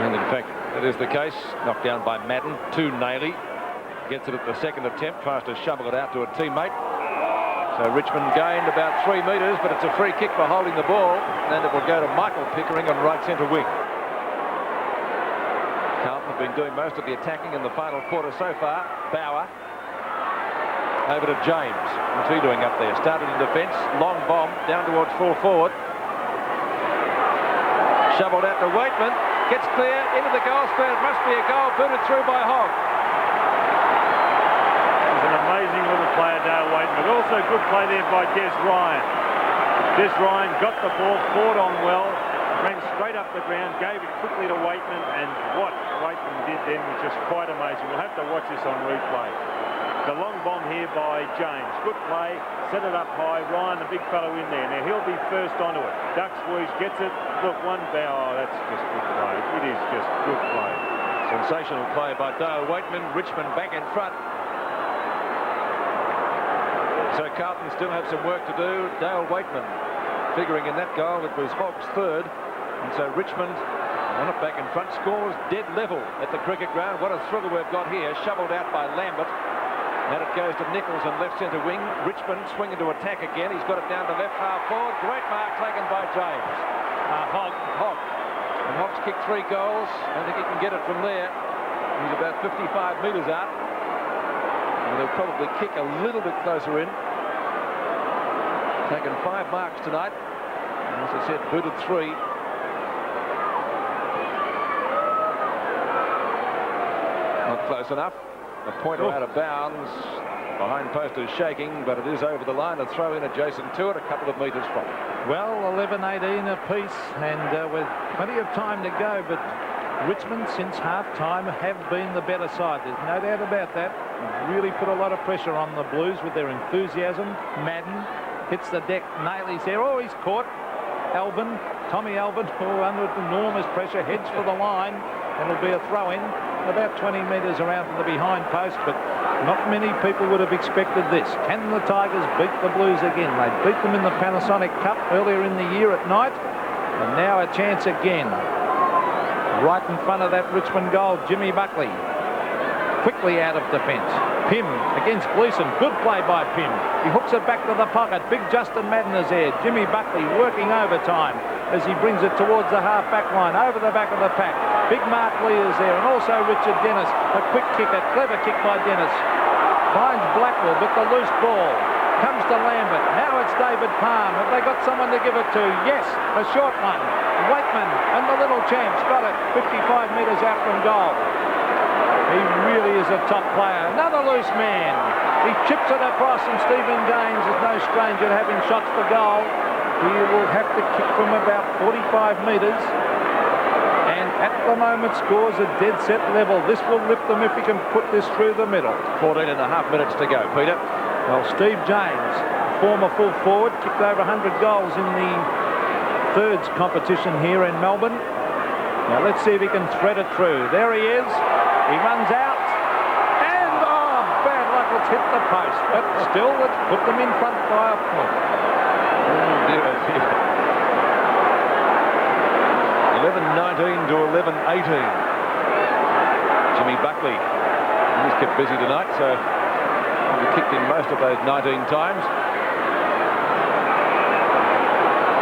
And in fact, it is the case. Knocked down by Madden. To Nailey. Gets it at the second attempt. Tries to shovel it out to a teammate. So Richmond gained about 3 metres, but it's a free kick for holding the ball. And it will go to Michael Pickering on right centre wing. Carlton have been doing most of the attacking in the final quarter so far. Bauer. Over to James. What's he doing up there? Started in defence. Long bomb down towards full forward. Shoveled out to Waitman. Gets clear into the goal square. It must be a goal. Booted through by Hogg. He's an amazing little player, Dale Waitman, but also good play there by Des Ryan. Des Ryan got the ball, fought on well, ran straight up the ground, gave it quickly to Waitman, and what Waitman did then was just quite amazing. We'll have to watch this on replay. The long bomb here by James. Good play, set it up high. Ryan, the big fellow in there. Now he'll be first onto it. Duck squeeze, gets it. Look, one bow. Oh, that's just good play. It is just good play. Sensational play by Dale Waitman. Richmond back in front. So Carlton still have some work to do. Dale Waitman figuring in that goal. It was Hogg's third. And so Richmond on it back in front. Scores dead level at the cricket ground. What a thriller we've got here. Shoveled out by Lambert. Now it goes to Nichols on left centre wing. Richmond swinging to attack again. He's got it down to left half forward. Great mark taken by James. Hogg. And Hogg's kicked 3 goals. I think he can get it from there. He's about 55 metres out. And they'll probably kick a little bit closer in. Taken 5 marks tonight. And as I said, booted 3. Not close enough. A pointer out of bounds. Behind post is shaking, but it is over the line. A throw in adjacent to it, a couple of metres from it. Well, 11-18 apiece, and with plenty of time to go, but Richmond, since half-time, have been the better side. There's no doubt about that. Really put a lot of pressure on the Blues with their enthusiasm. Madden hits the deck. Nailey's there. Oh, he's caught. Alvin, Tommy Alvin, under enormous pressure, heads for the line. It'll be a throw-in about 20 metres around from the behind post, but not many people would have expected this. Can the Tigers beat the Blues again? They beat them in the Panasonic Cup earlier in the year at night, and now a chance again. Right in front of that Richmond goal, Jimmy Buckley. Quickly out of defence. Pym against Gleeson. Good play by Pym. He hooks it back to the pocket. Big Justin Madden is there. Jimmy Buckley working overtime as he brings it towards the half-back line, over the back of the pack. Big Mark Lee is there, and also Richard Dennis. A quick kick, a clever kick by Dennis. Finds Blackwell, but the loose ball comes to Lambert. Now it's David Palm. Have they got someone to give it to? Yes, a short one. Waitman and the little champs got it 55 metres out from goal. He really is a top player. Another loose man. He chips it across, and Stephen James is no stranger to having shots for goal. He will have to kick from about 45 metres. And at the moment, scores a dead set level. This will lift them if he can put this through the middle. 14.5 minutes to go, Peter. Well, Steve James, former full forward, kicked over 100 goals in the thirds competition here in Melbourne. Now let's see if he can thread it through. There he is. He runs out. And, oh, bad luck. Let's hit the post. But still, let's put them in front by a point. Oh, dear, dear. 11-19 to 11-18. Jimmy Buckley. He's kept busy tonight, so he kicked in most of those 19 times.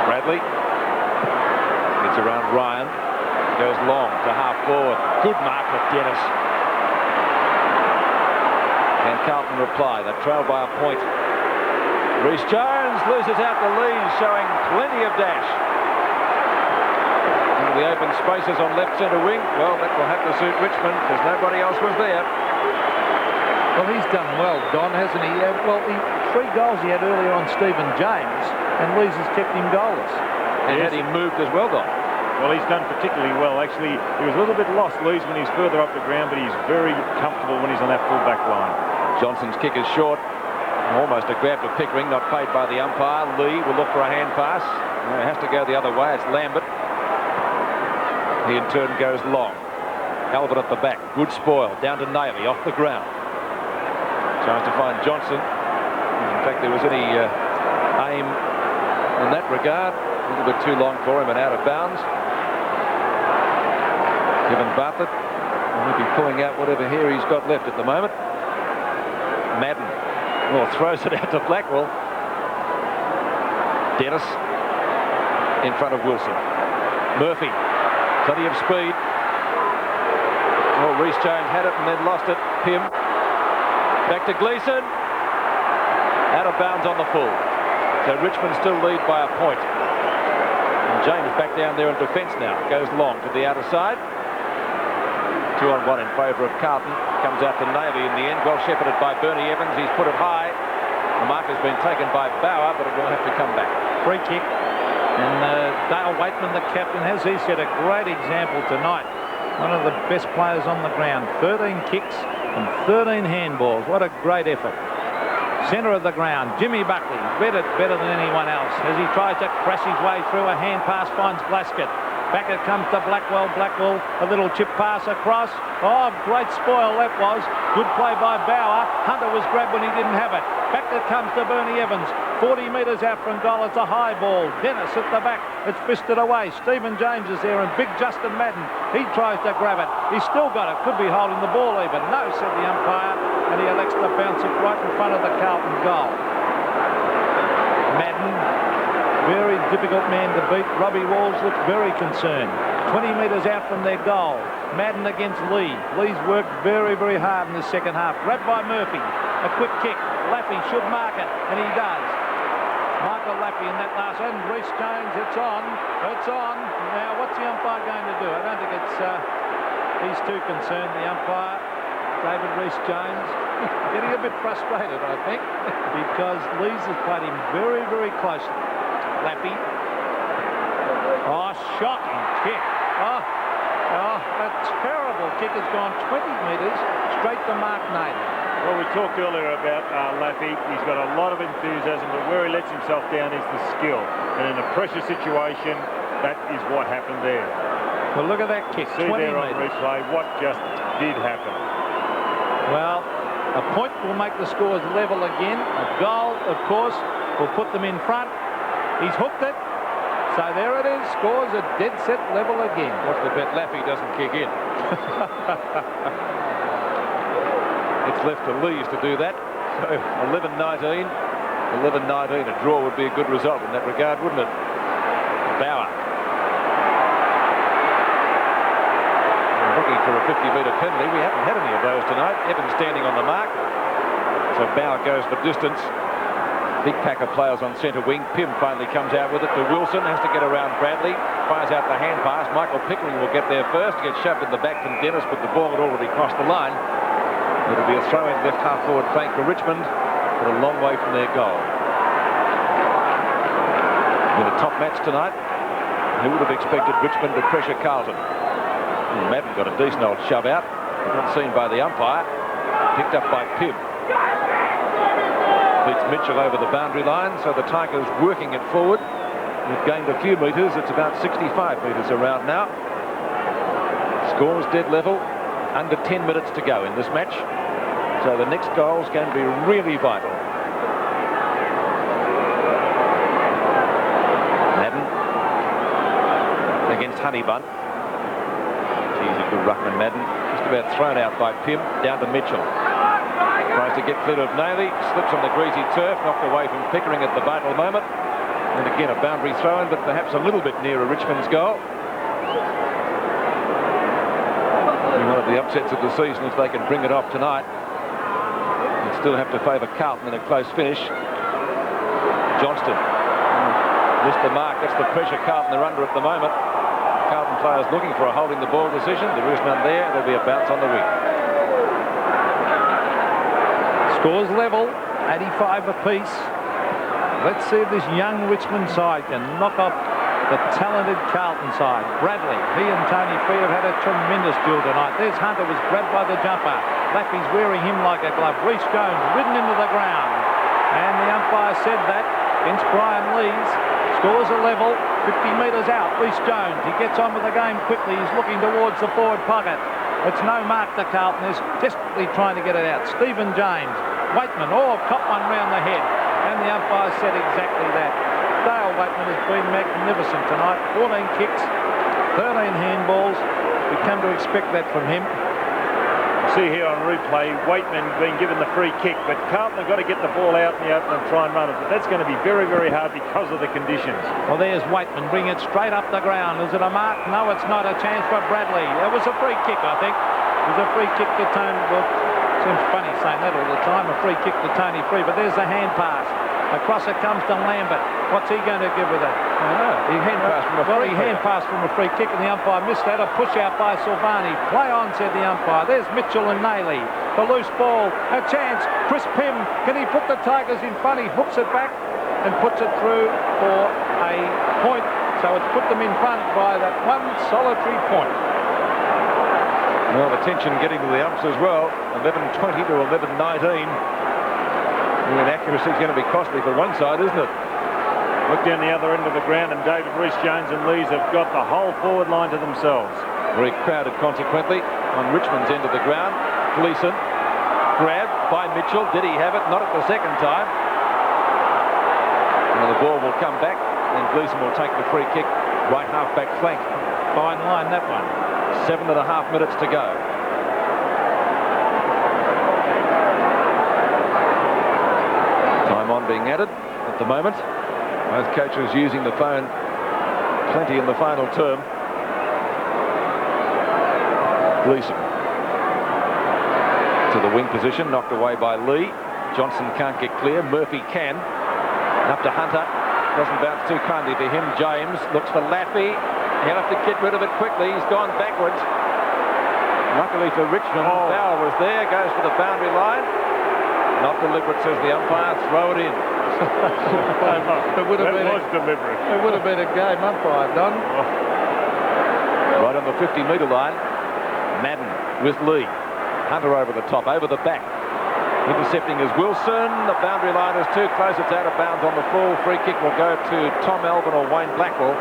Bradley gets around Ryan. Goes long to half forward. Good mark for Dennis. Can Carlton reply? They trail by a point. Reece Jones loses out to Lees, showing plenty of dash. Into the open spaces on left centre wing. Well, that will have to suit Richmond because nobody else was there. Well, he's done well, Don, hasn't he? Well, 3 goals he had earlier on Stephen James, and Lees has kept him goalless. And had he moved as well, Don? Well, he's done particularly well. Actually, he was a little bit lost, Lees, when he's further up the ground, but he's very comfortable when he's on that full-back line. Johnson's kick is short. Almost a grab to Pickering, not paid by the umpire. Lee will look for a hand pass. No, it has to go the other way. It's Lambert. He in turn goes long. Albert at the back. Good spoil. Down to Navy, off the ground. Tries to find Johnson. In fact, there was any aim in that regard. A little bit too long for him and out of bounds. Kevin Bartlett will be pulling out whatever hair he's got left at the moment. Madden throws it out to Blackwell. Dennis in front of Wilson. Murphy, plenty of speed. Oh, Reece Jones had it and then lost it. Pym back to Gleeson. Out of bounds on the full. So Richmond still lead by a point. And James back down there in defence now. Goes long to the outer side. 2-on-1 in favour of Carlton. Comes out to Navy in the end. Well shepherded by Bernie Evans. He's put it high. The mark has been taken by Bauer, but it will have to come back. Free kick. And Dale Waitman, the captain, has he set a great example tonight. One of the best players on the ground. 13 kicks and 13 handballs. What a great effort. Centre of the ground, Jimmy Buckley read it better than anyone else as he tries to crash his way through. A hand pass finds Glasgow. Back it comes to Blackwell. Blackwell, a little chip pass across. Oh, great spoil that was. Good play by Bauer. Hunter was grabbed when he didn't have it. Back it comes to Bernie Evans. 40 metres out from goal. It's a high ball. Dennis at the back. It's fisted away. Stephen James is there and big Justin Madden. He tries to grab it. He's still got it. Could be holding the ball even. No, said the umpire. And he elects to bounce it right in front of the Carlton goal. Madden, very difficult man to beat. Robbie Walls looks very concerned. 20 metres out from their goal. Madden against Lee. Lee's worked very, very hard in the second half. Grabbed by Murphy. A quick kick. Laffey should mark it, and he does. Michael Laffey in that last end. Reece Jones, it's on. It's on. Now, what's the umpire going to do? I don't think it's... he's too concerned, the umpire. David Reece Jones getting a bit frustrated, I think, because Lees has played him very, very closely. Laffey. Oh, shocking kick. Oh, a terrible kick has gone 20 metres straight to Mark Naden. Well, we talked earlier about Laffey. He's got a lot of enthusiasm, but where he lets himself down is the skill. And in a pressure situation, that is what happened there. Well, look at that kick. See there on replay what just did happen. Well, a point will make the scores level again. A goal, of course, will put them in front. He's hooked it. So there it is. Scores a dead set level again. What's the bet? Laffey doesn't kick in. It's left to Lees to do that. So 11-19. 11-19. A draw would be a good result in that regard, wouldn't it? Bauer. Looking for a 50-metre penalty. We haven't had any of those tonight. Evans standing on the mark. So Bauer goes for distance. Big pack of players on centre wing. Pym finally comes out with it to Wilson. Has to get around Bradley. fires out the hand pass. Michael Pickering will get there first. Gets shoved in the back from Dennis, but the ball had already crossed the line. It'll be a throw in left half forward flank for Richmond, but a long way from their goal. In a top match tonight, who would have expected Richmond to pressure Carlton? Madden got a decent old shove out, not seen by the umpire, picked up by Pim. Beats Mitchell over the boundary line, so the Tigers working it forward. They've gained a few metres. It's about 65 metres around now. Scores dead level, under 10 minutes to go in this match, so the next goal is going to be really vital. Madden against Honeybun. He's a good ruckman, Madden. Just about thrown out by Pim, down to Mitchell. Tries to get clear of Nayley, slips on the greasy turf, knocked away from Pickering at the vital moment. And again, a boundary throw in, but perhaps a little bit nearer Richmond's goal. One of the upsets of the season if they can bring it off tonight. They'd still have to favour Carlton in a close finish. Johnston missed the mark. That's the pressure Carlton are under at the moment. Carlton players looking for a holding the ball decision. There is none there. There'll be a bounce on the wing. Scores level, 85 apiece. Let's see if this young Richmond side can knock off the talented Carlton side. Bradley, he and Tony Free have had a tremendous duel tonight. There's Hunter, was grabbed by the jumper. Lappy's wearing him like a glove. Reece Jones ridden into the ground. And the umpire said that against Brian Lees. Scores a level, 50 metres out. Reece Jones, he gets on with the game quickly. He's looking towards the forward pocket. It's no mark to Carlton. They're desperately trying to get it out. Stephen James, Waitman, caught one round the head. And the umpire said exactly that. Dale Waitman has been magnificent tonight. 14 kicks, 13 handballs. We come to expect that from him. See here on replay, Waitman being given the free kick, but Carlton have got to get the ball out in the open and try and run it. But that's going to be very, very hard because of the conditions. Well, there's Waitman, bring it straight up the ground. Is it a mark? No, it's not. A chance for Bradley. It was a free kick, I think. It was a free kick to Tony. Well, seems funny saying that all the time. A free kick to Tony Free, but there's the hand pass. Across it comes to Lambert. What's he going to give with it? He hand passed from a free kick. He hand passed from a free kick, and the umpire missed that. A push out by Silvani. Play on, said the umpire. There's Mitchell and Nayley. The loose ball. A chance. Chris Pym. Can he put the Tigers in front? He hooks it back and puts it through for a point. So it's put them in front by that one solitary point. Well, the tension getting to the umps as well. 11-20 to 11-19. And accuracy is going to be costly for one side, isn't it? Look down the other end of the ground, and David Reece Jones and Lees have got the whole forward line to themselves. Very crowded, consequently, on Richmond's end of the ground. Gleeson, grabbed by Mitchell. Did he have it? Not at the second time. And the ball will come back, and Gleeson will take the free kick, right half-back flank. Fine line, that one. 7.5 minutes to go. Time on being added at the moment. Both coaches using the phone plenty in the final term. Gleeson to the wing position, knocked away by Lee. Johnson can't get clear. Murphy can. Up to Hunter. Doesn't bounce too kindly to him. James looks for Laffey. He'll have to get rid of it quickly. He's gone backwards. Luckily for Richmond, Bauer was there. Goes for the boundary line. Not deliberate, says the umpire. Throw it in. It would have been deliberate. It would have been a game umpire, Don. Right on the 50-metre line. Madden with Lee. Hunter over the top, over the back. Intercepting is Wilson. The boundary line is too close. It's out of bounds on the full. Free kick will go to Tom Alvin or Wayne Blackwell.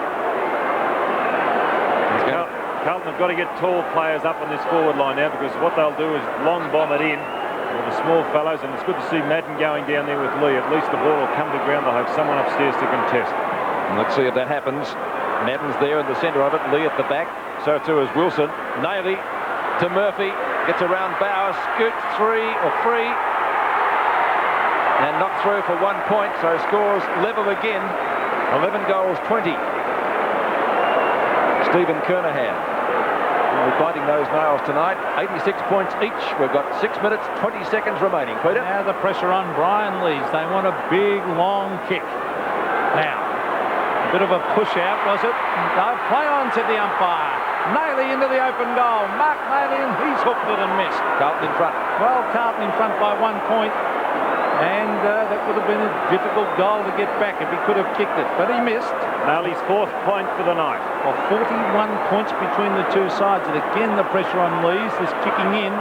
Carlton have got to get tall players up on this forward line now, because what they'll do is long bomb it in with the small fellows, and it's good to see Madden going down there with Lee. At least the ball will come to ground. They'll have someone upstairs to contest. And let's see if that happens. Madden's there in the centre of it. Lee at the back. So too is Wilson. Nayley to Murphy. Gets around Bauer. Scoots free. And knocked through for 1 point. So scores level again. 11 goals, 20. Stephen Kernahan. We're biting those nails tonight. 86 points each. We've got 6 minutes, 20 seconds remaining. Peter? Now the pressure on Brian Lees. They want a big, long kick. Now, A bit of a push out, was it? No, play on, said the umpire. Nailey into the open goal. Mark Nailey, and he's hooked it and missed. Carlton in front. Well, Carlton in front by 1 point. And that would have been a difficult goal to get back if he could have kicked it. But he missed. Nailey's 4th point for the night. Well, 41 points between the two sides. And again, the pressure on Lees is kicking in.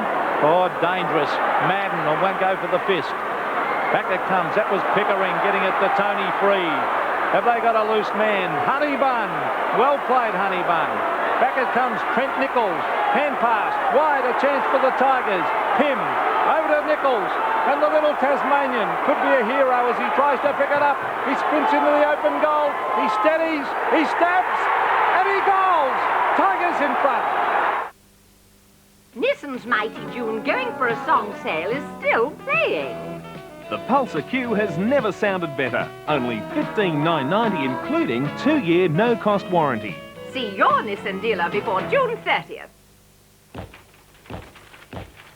Oh, dangerous. Madden won't go for the fist. Back it comes. That was Pickering getting it to Tony Free. Have they got a loose man? Honeybun. Well played, Honeybun. Back it comes. Trent Nichols. Hand pass. Wide. A chance for the Tigers. Pym. Over to Nichols. And the little Tasmanian could be a hero as he tries to pick it up. He sprints into the open goal. He steadies. He stabs. And he goals. Tigers in front. Nissan's Mighty June going for a song sale is still playing. The Pulsar Q has never sounded better. Only $15,990 including 2-year no-cost warranty. See your Nissan dealer before June 30th.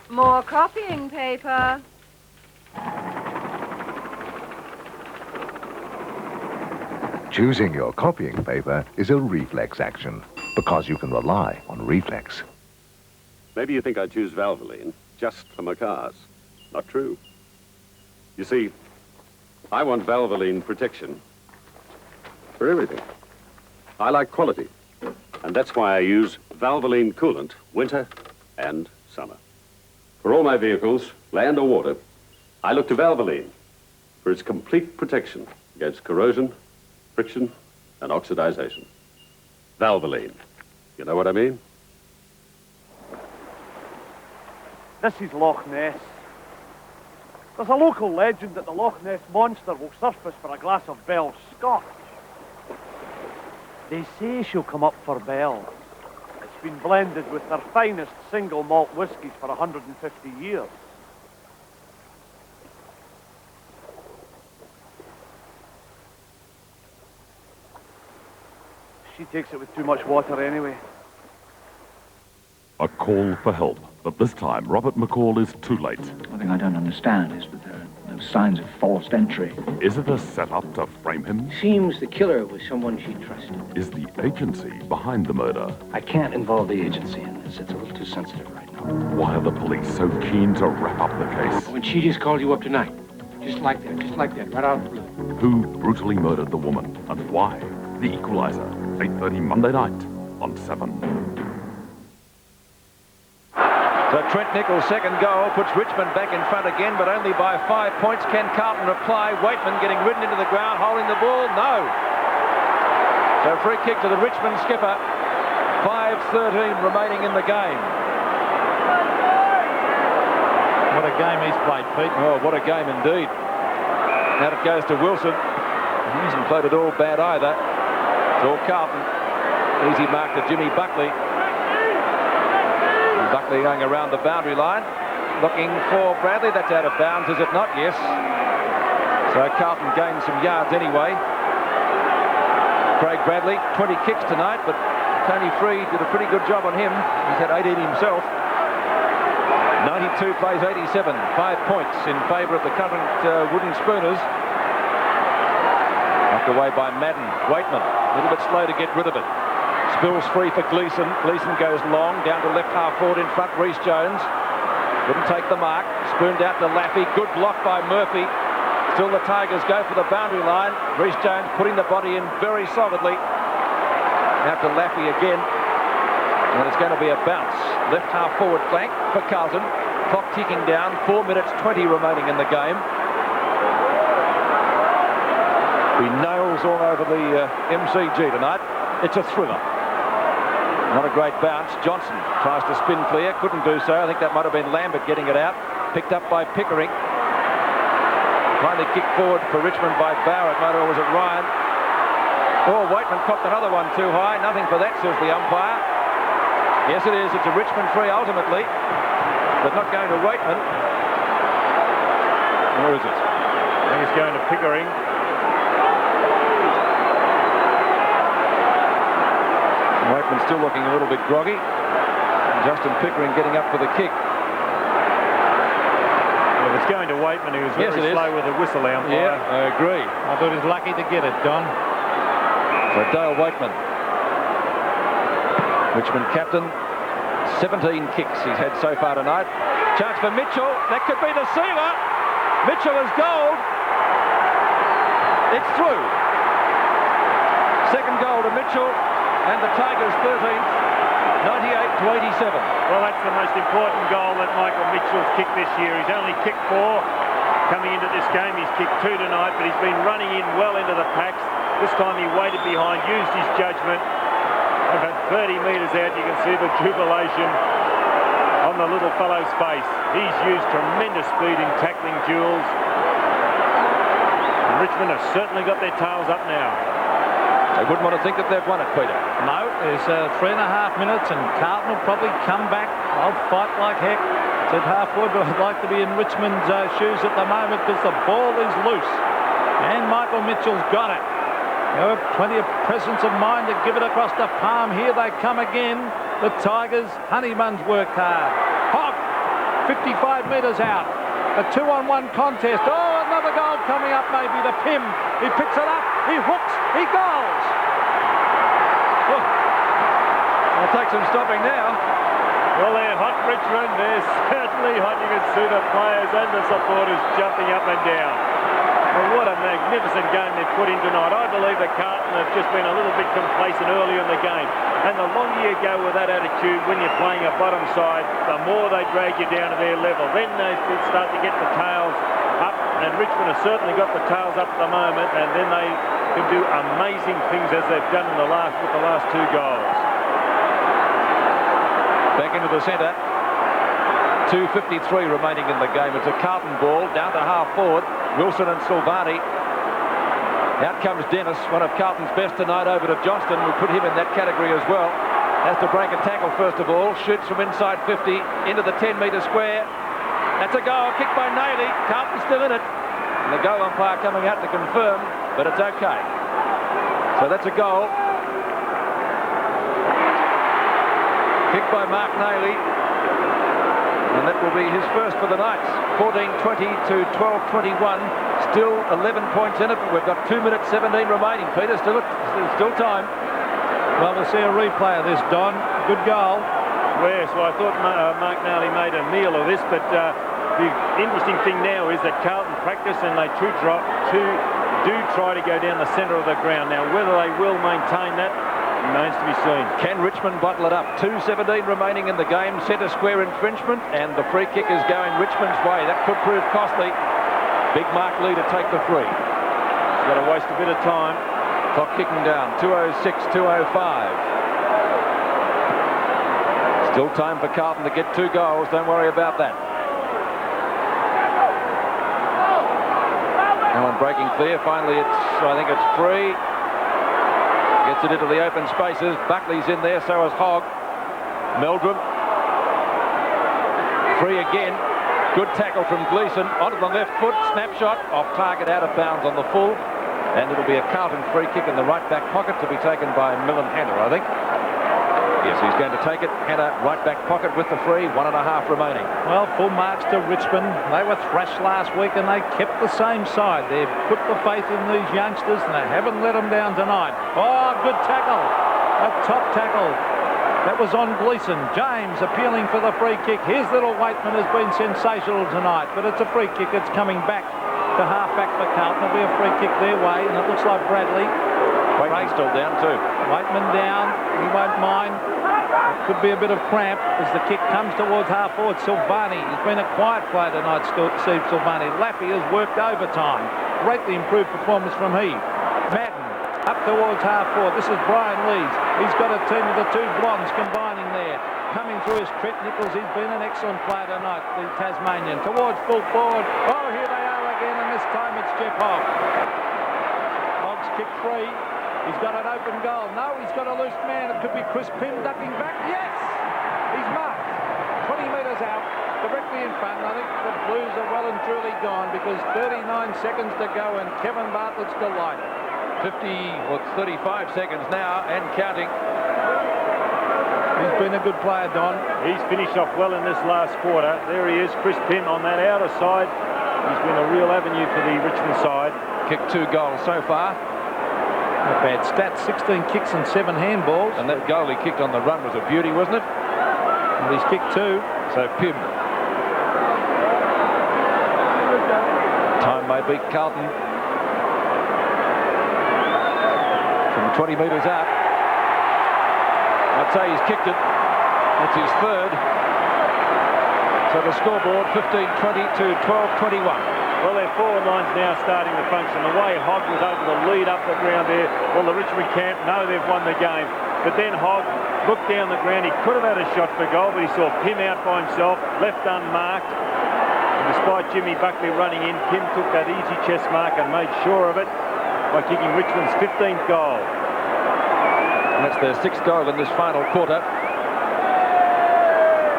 More copying paper. Choosing your copying paper is a reflex action because you can rely on reflex. Maybe you think I choose Valvoline just for my cars. Not true. You see, I want Valvoline protection for everything. I like quality, and that's why I use Valvoline coolant winter and summer. For all my vehicles, land or water, I look to Valvoline for its complete protection against corrosion, friction, and oxidization. Valvoline. You know what I mean? This is Loch Ness. There's a local legend that the Loch Ness Monster will surface for a glass of Bell's Scotch. They say she'll come up for Bell. It's been blended with their finest single malt whiskies for 150 years. She takes it with too much water anyway. A call for help, but this time Robert McCall is too late. One thing I don't understand is that there are no signs of forced entry. Is it a setup to frame him? Seems the killer was someone she trusted. Is the agency behind the murder? I can't involve the agency in this. It's a little too sensitive right now. Why are the police so keen to wrap up the case? When she just called you up tonight, just like that, right out of the blue. Who brutally murdered the woman and why? The Equalizer, 8:30 Monday night on 7. So Trent Nichols' second goal puts Richmond back in front again, but only by 5 points. Can Carlton reply? Waitman getting ridden into the ground, holding the ball. No. So free kick to the Richmond skipper. 5:13 remaining in the game. What a game he's played, Pete. Oh, what a game indeed. Now it goes to Wilson. He hasn't played at all bad either. It's all Carlton. Easy mark to Jimmy Buckley. Buckley going around the boundary line, looking for Bradley. That's out of bounds, is it not? Yes. So Carlton gained some yards anyway. Craig Bradley, 20 kicks tonight, but Tony Free did a pretty good job on him. He's had 18 himself. 92 plays 87, 5 points in favour of the current Wooden Spooners. Knocked away by Madden. Waitman, a little bit slow to get rid of it. Spills free for Gleeson. Gleeson goes long, down to left half forward in front. Rhys Jones couldn't take the mark. Spooned out to Laffey. Good block by Murphy. Still the Tigers go for the boundary line. Rhys Jones putting the body in very solidly. Now to Laffey again. And it's going to be a bounce. Left half forward flank for Carlton. Clock ticking down. 4 minutes 20 remaining in the game. He nails all over the MCG tonight. It's a thriller. Not a great bounce. Johnson tries to spin clear. Couldn't do so. I think that might have been Lambert getting it out. Picked up by Pickering. Finally kicked forward for Richmond by Bauer. Or was it Ryan? Oh, Waitman copped another one too high. Nothing for that, says the umpire. Yes, it is. It's a Richmond free ultimately. But not going to Waitman. Where is it? I think it's going to Pickering. Waitman's still looking a little bit groggy. And Justin Pickering getting up for the kick. Well, if it's going to Waitman, he was very slow with the whistle umpire. Yeah, I agree. I thought he was lucky to get it, Don. for Dale Wakeman. Richmond captain, 17 kicks he's had so far tonight. Chance for Mitchell. That could be the sealer. Mitchell is gold. It's through. Second goal to Mitchell, and the Tigers 13th, 98-87. Well, that's the most important goal that Michael Mitchell's kicked this year. He's only kicked 4 coming into this game. He's kicked 2 tonight, but he's been running in well into the packs. This time he waited behind, used his judgment. About 30 metres out, you can see the jubilation on the little fellow's face. He's used tremendous speed in tackling duels. And Richmond have certainly got their tails up now. They wouldn't want to think that they've won it, Peter. No, there's 3.5 minutes, and Carlton will probably come back. I'll fight like heck. It's at half forward, but I'd like to be in Richmond's shoes at the moment because the ball is loose. And Michael Mitchell's got it. You know, plenty of presence of mind to give it across the palm. Here they come again. The Tigers. Honeyman's worked hard. Hogg, 55 metres out. A 2-on-1 contest. Oh, another goal coming up maybe. The Pim. He picks it up. He hooks. He goals. Oh. It'll take some stopping now. Well, they're hot, Richmond. They're certainly hot. You can see the players and the supporters jumping up and down. Well, what a magnificent game they've put in tonight. I believe that Carlton have just been a little bit complacent earlier in the game. And the longer you go with that attitude when you're playing a bottom side, the more they drag you down to their level. Then they start to get the tails up. And Richmond have certainly got the tails up at the moment. And then they can do amazing things as they've done in with the last 2 goals. Back into the centre. 2:53 remaining in the game. It's a Carlton ball down to half forward. Wilson and Silvani. Out comes Dennis, one of Carlton's best tonight, over to Johnston. We'll put him in that category as well. Has to break a tackle first of all. Shoots from inside 50 into the 10-metre square. That's a goal. Kicked by Naily. Carlton's still in it. And the goal umpire coming out to confirm, but it's okay. So that's a goal. Kicked by Mark Naily. And that will be his first for the Knights. 14-20 to 12-21. Still 11 points in it, but we've got 2 minutes 17 remaining. Peter, still time. Well, we'll see a replay of this, Don. Good goal. Yes, well, I thought Mark Naily made a meal of this, but the interesting thing now is that Carlton practice and they do try to go down the centre of the ground. Now, whether they will maintain that remains to be seen. Can Richmond bottle it up? 2:17 remaining in the game. Centre square infringement, and the free kick is going Richmond's way. That could prove costly. Big Mark Lee to take the free. He's got to waste a bit of time. Clock kicking down. 2:06, 2:05. Still time for Carlton to get 2 goals. Don't worry about that. Allen breaking clear. Finally, I think it's free. Gets it into the open spaces. Buckley's in there, so is Hogg. Meldrum. Free again. Good tackle from Gleeson. Onto the left foot. Snapshot. Off target, out of bounds on the full. And it'll be a Carlton free kick in the right back pocket to be taken by Millen Hanna, I think. Yes, he's going to take it. Hanna, right back pocket with the free. 1.5 remaining. Well, full marks to Richmond. They were thrashed last week and they kept the same side. They've put the faith in these youngsters and they haven't let them down tonight. Oh, good tackle. A top tackle. That was on Gleeson. James appealing for the free kick. His little Waitman has been sensational tonight, but it's a free kick. It's coming back to half-back for Carlton. It'll be a free kick their way, and it looks like Bradley. Waitman's still down too. Waitman down. He won't mind. It could be a bit of cramp as the kick comes towards half-forward. Silvani. He's been a quiet player tonight, Steve Silvani. Laffy has worked overtime. Greatly improved performance from he. Madden. Up towards half-forward. This is Brian Lees. He's got a team of the 2 blondes combining there. Coming through is Trent Nichols. He's been an excellent player tonight, the Tasmanian. Towards full forward. Oh, here they are again, and this time it's Jeff Hogg. Hogg's kick free. He's got an open goal. No, he's got a loose man. It could be Chris Pym ducking back. Yes! He's marked. 20 metres out, directly in front. I think the Blues are well and truly gone because 39 seconds to go, and Kevin Bartlett's delighted. 35 seconds now and counting. He's been a good player, Don. He's finished off well in this last quarter. There he is, Chris Pym on that outer side. He's been a real avenue for the Richmond side. Kicked 2 goals so far. Not bad stats, 16 kicks and 7 handballs. And that goal he kicked on the run was a beauty, wasn't it? And he's kicked 2. So Pym. Time may beat Carlton. From 20 metres out. I'd say he's kicked it. That's his third. So the scoreboard 15-20 to 12-21. Well, their forward line's now starting to function. The way Hogg was able to lead up the ground there, well, the Richmond camp know they've won the game. But then Hogg looked down the ground. He could have had a shot for goal, but he saw Pym out by himself, left unmarked. And despite Jimmy Buckley running in, Pym took that easy chest mark and made sure of it by kicking Richmond's 15th goal. And that's their 6th goal in this final quarter.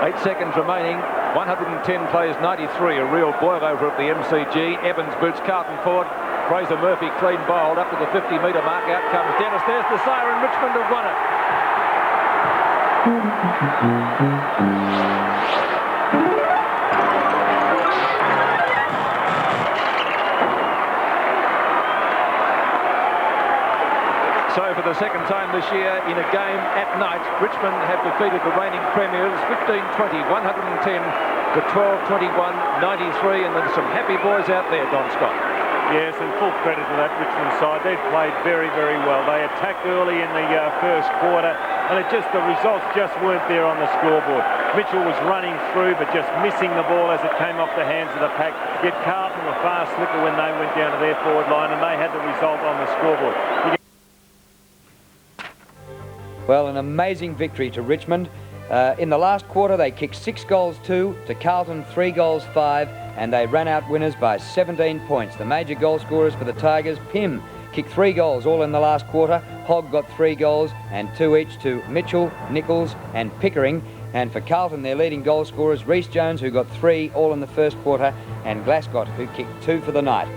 8 seconds remaining. 110 plays 93, a real boil over at the MCG. Evans boots Carlton forward. Fraser Murphy clean bowled up to the 50-metre mark. Out comes Dennis. There's the siren. Richmond have won it. So for the second time this year in a game at night, Richmond have defeated the reigning premiers 15-20, 110 to 12-21, 93, and there's some happy boys out there, Don Scott. Yes, and full credit to that Richmond side. They've played very, very well. They attacked early in the first quarter, and the results just weren't there on the scoreboard. Mitchell was running through, but just missing the ball as it came off the hands of the pack. Yet Carlton were far slicker when they went down to their forward line, and they had the result on the scoreboard. Well, an amazing victory to Richmond. In the last quarter, they kicked 6 goals 2 to Carlton 3 goals 5, and they ran out winners by 17 points. The major goal scorers for the Tigers, Pym kicked 3 goals all in the last quarter. Hogg got 3 goals and 2 each to Mitchell, Nichols and Pickering. And for Carlton, their leading goal scorers, Rhys Jones, who got 3 all in the first quarter, and Glascott, who kicked 2 for the night.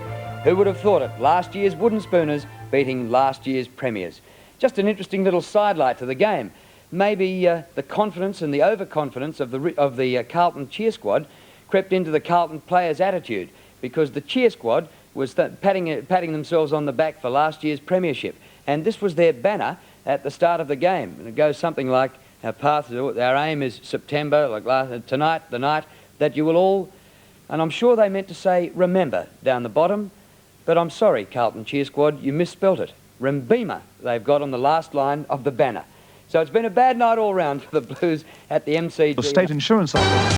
Who would have thought it? Last year's Wooden Spooners beating last year's Premiers. Just an interesting little sidelight to the game. Maybe the confidence and the overconfidence of the Carlton cheer squad crept into the Carlton players' attitude, because the cheer squad was patting themselves on the back for last year's premiership, and this was their banner at the start of the game. And it goes something like, our aim is September, like tonight, the night that you will all, and I'm sure they meant to say remember down the bottom, but I'm sorry, Carlton cheer squad, you misspelt it. Rembeamer they've got on the last line of the banner. So it's been a bad night all round for the Blues at the MCG. The State Insurance Office.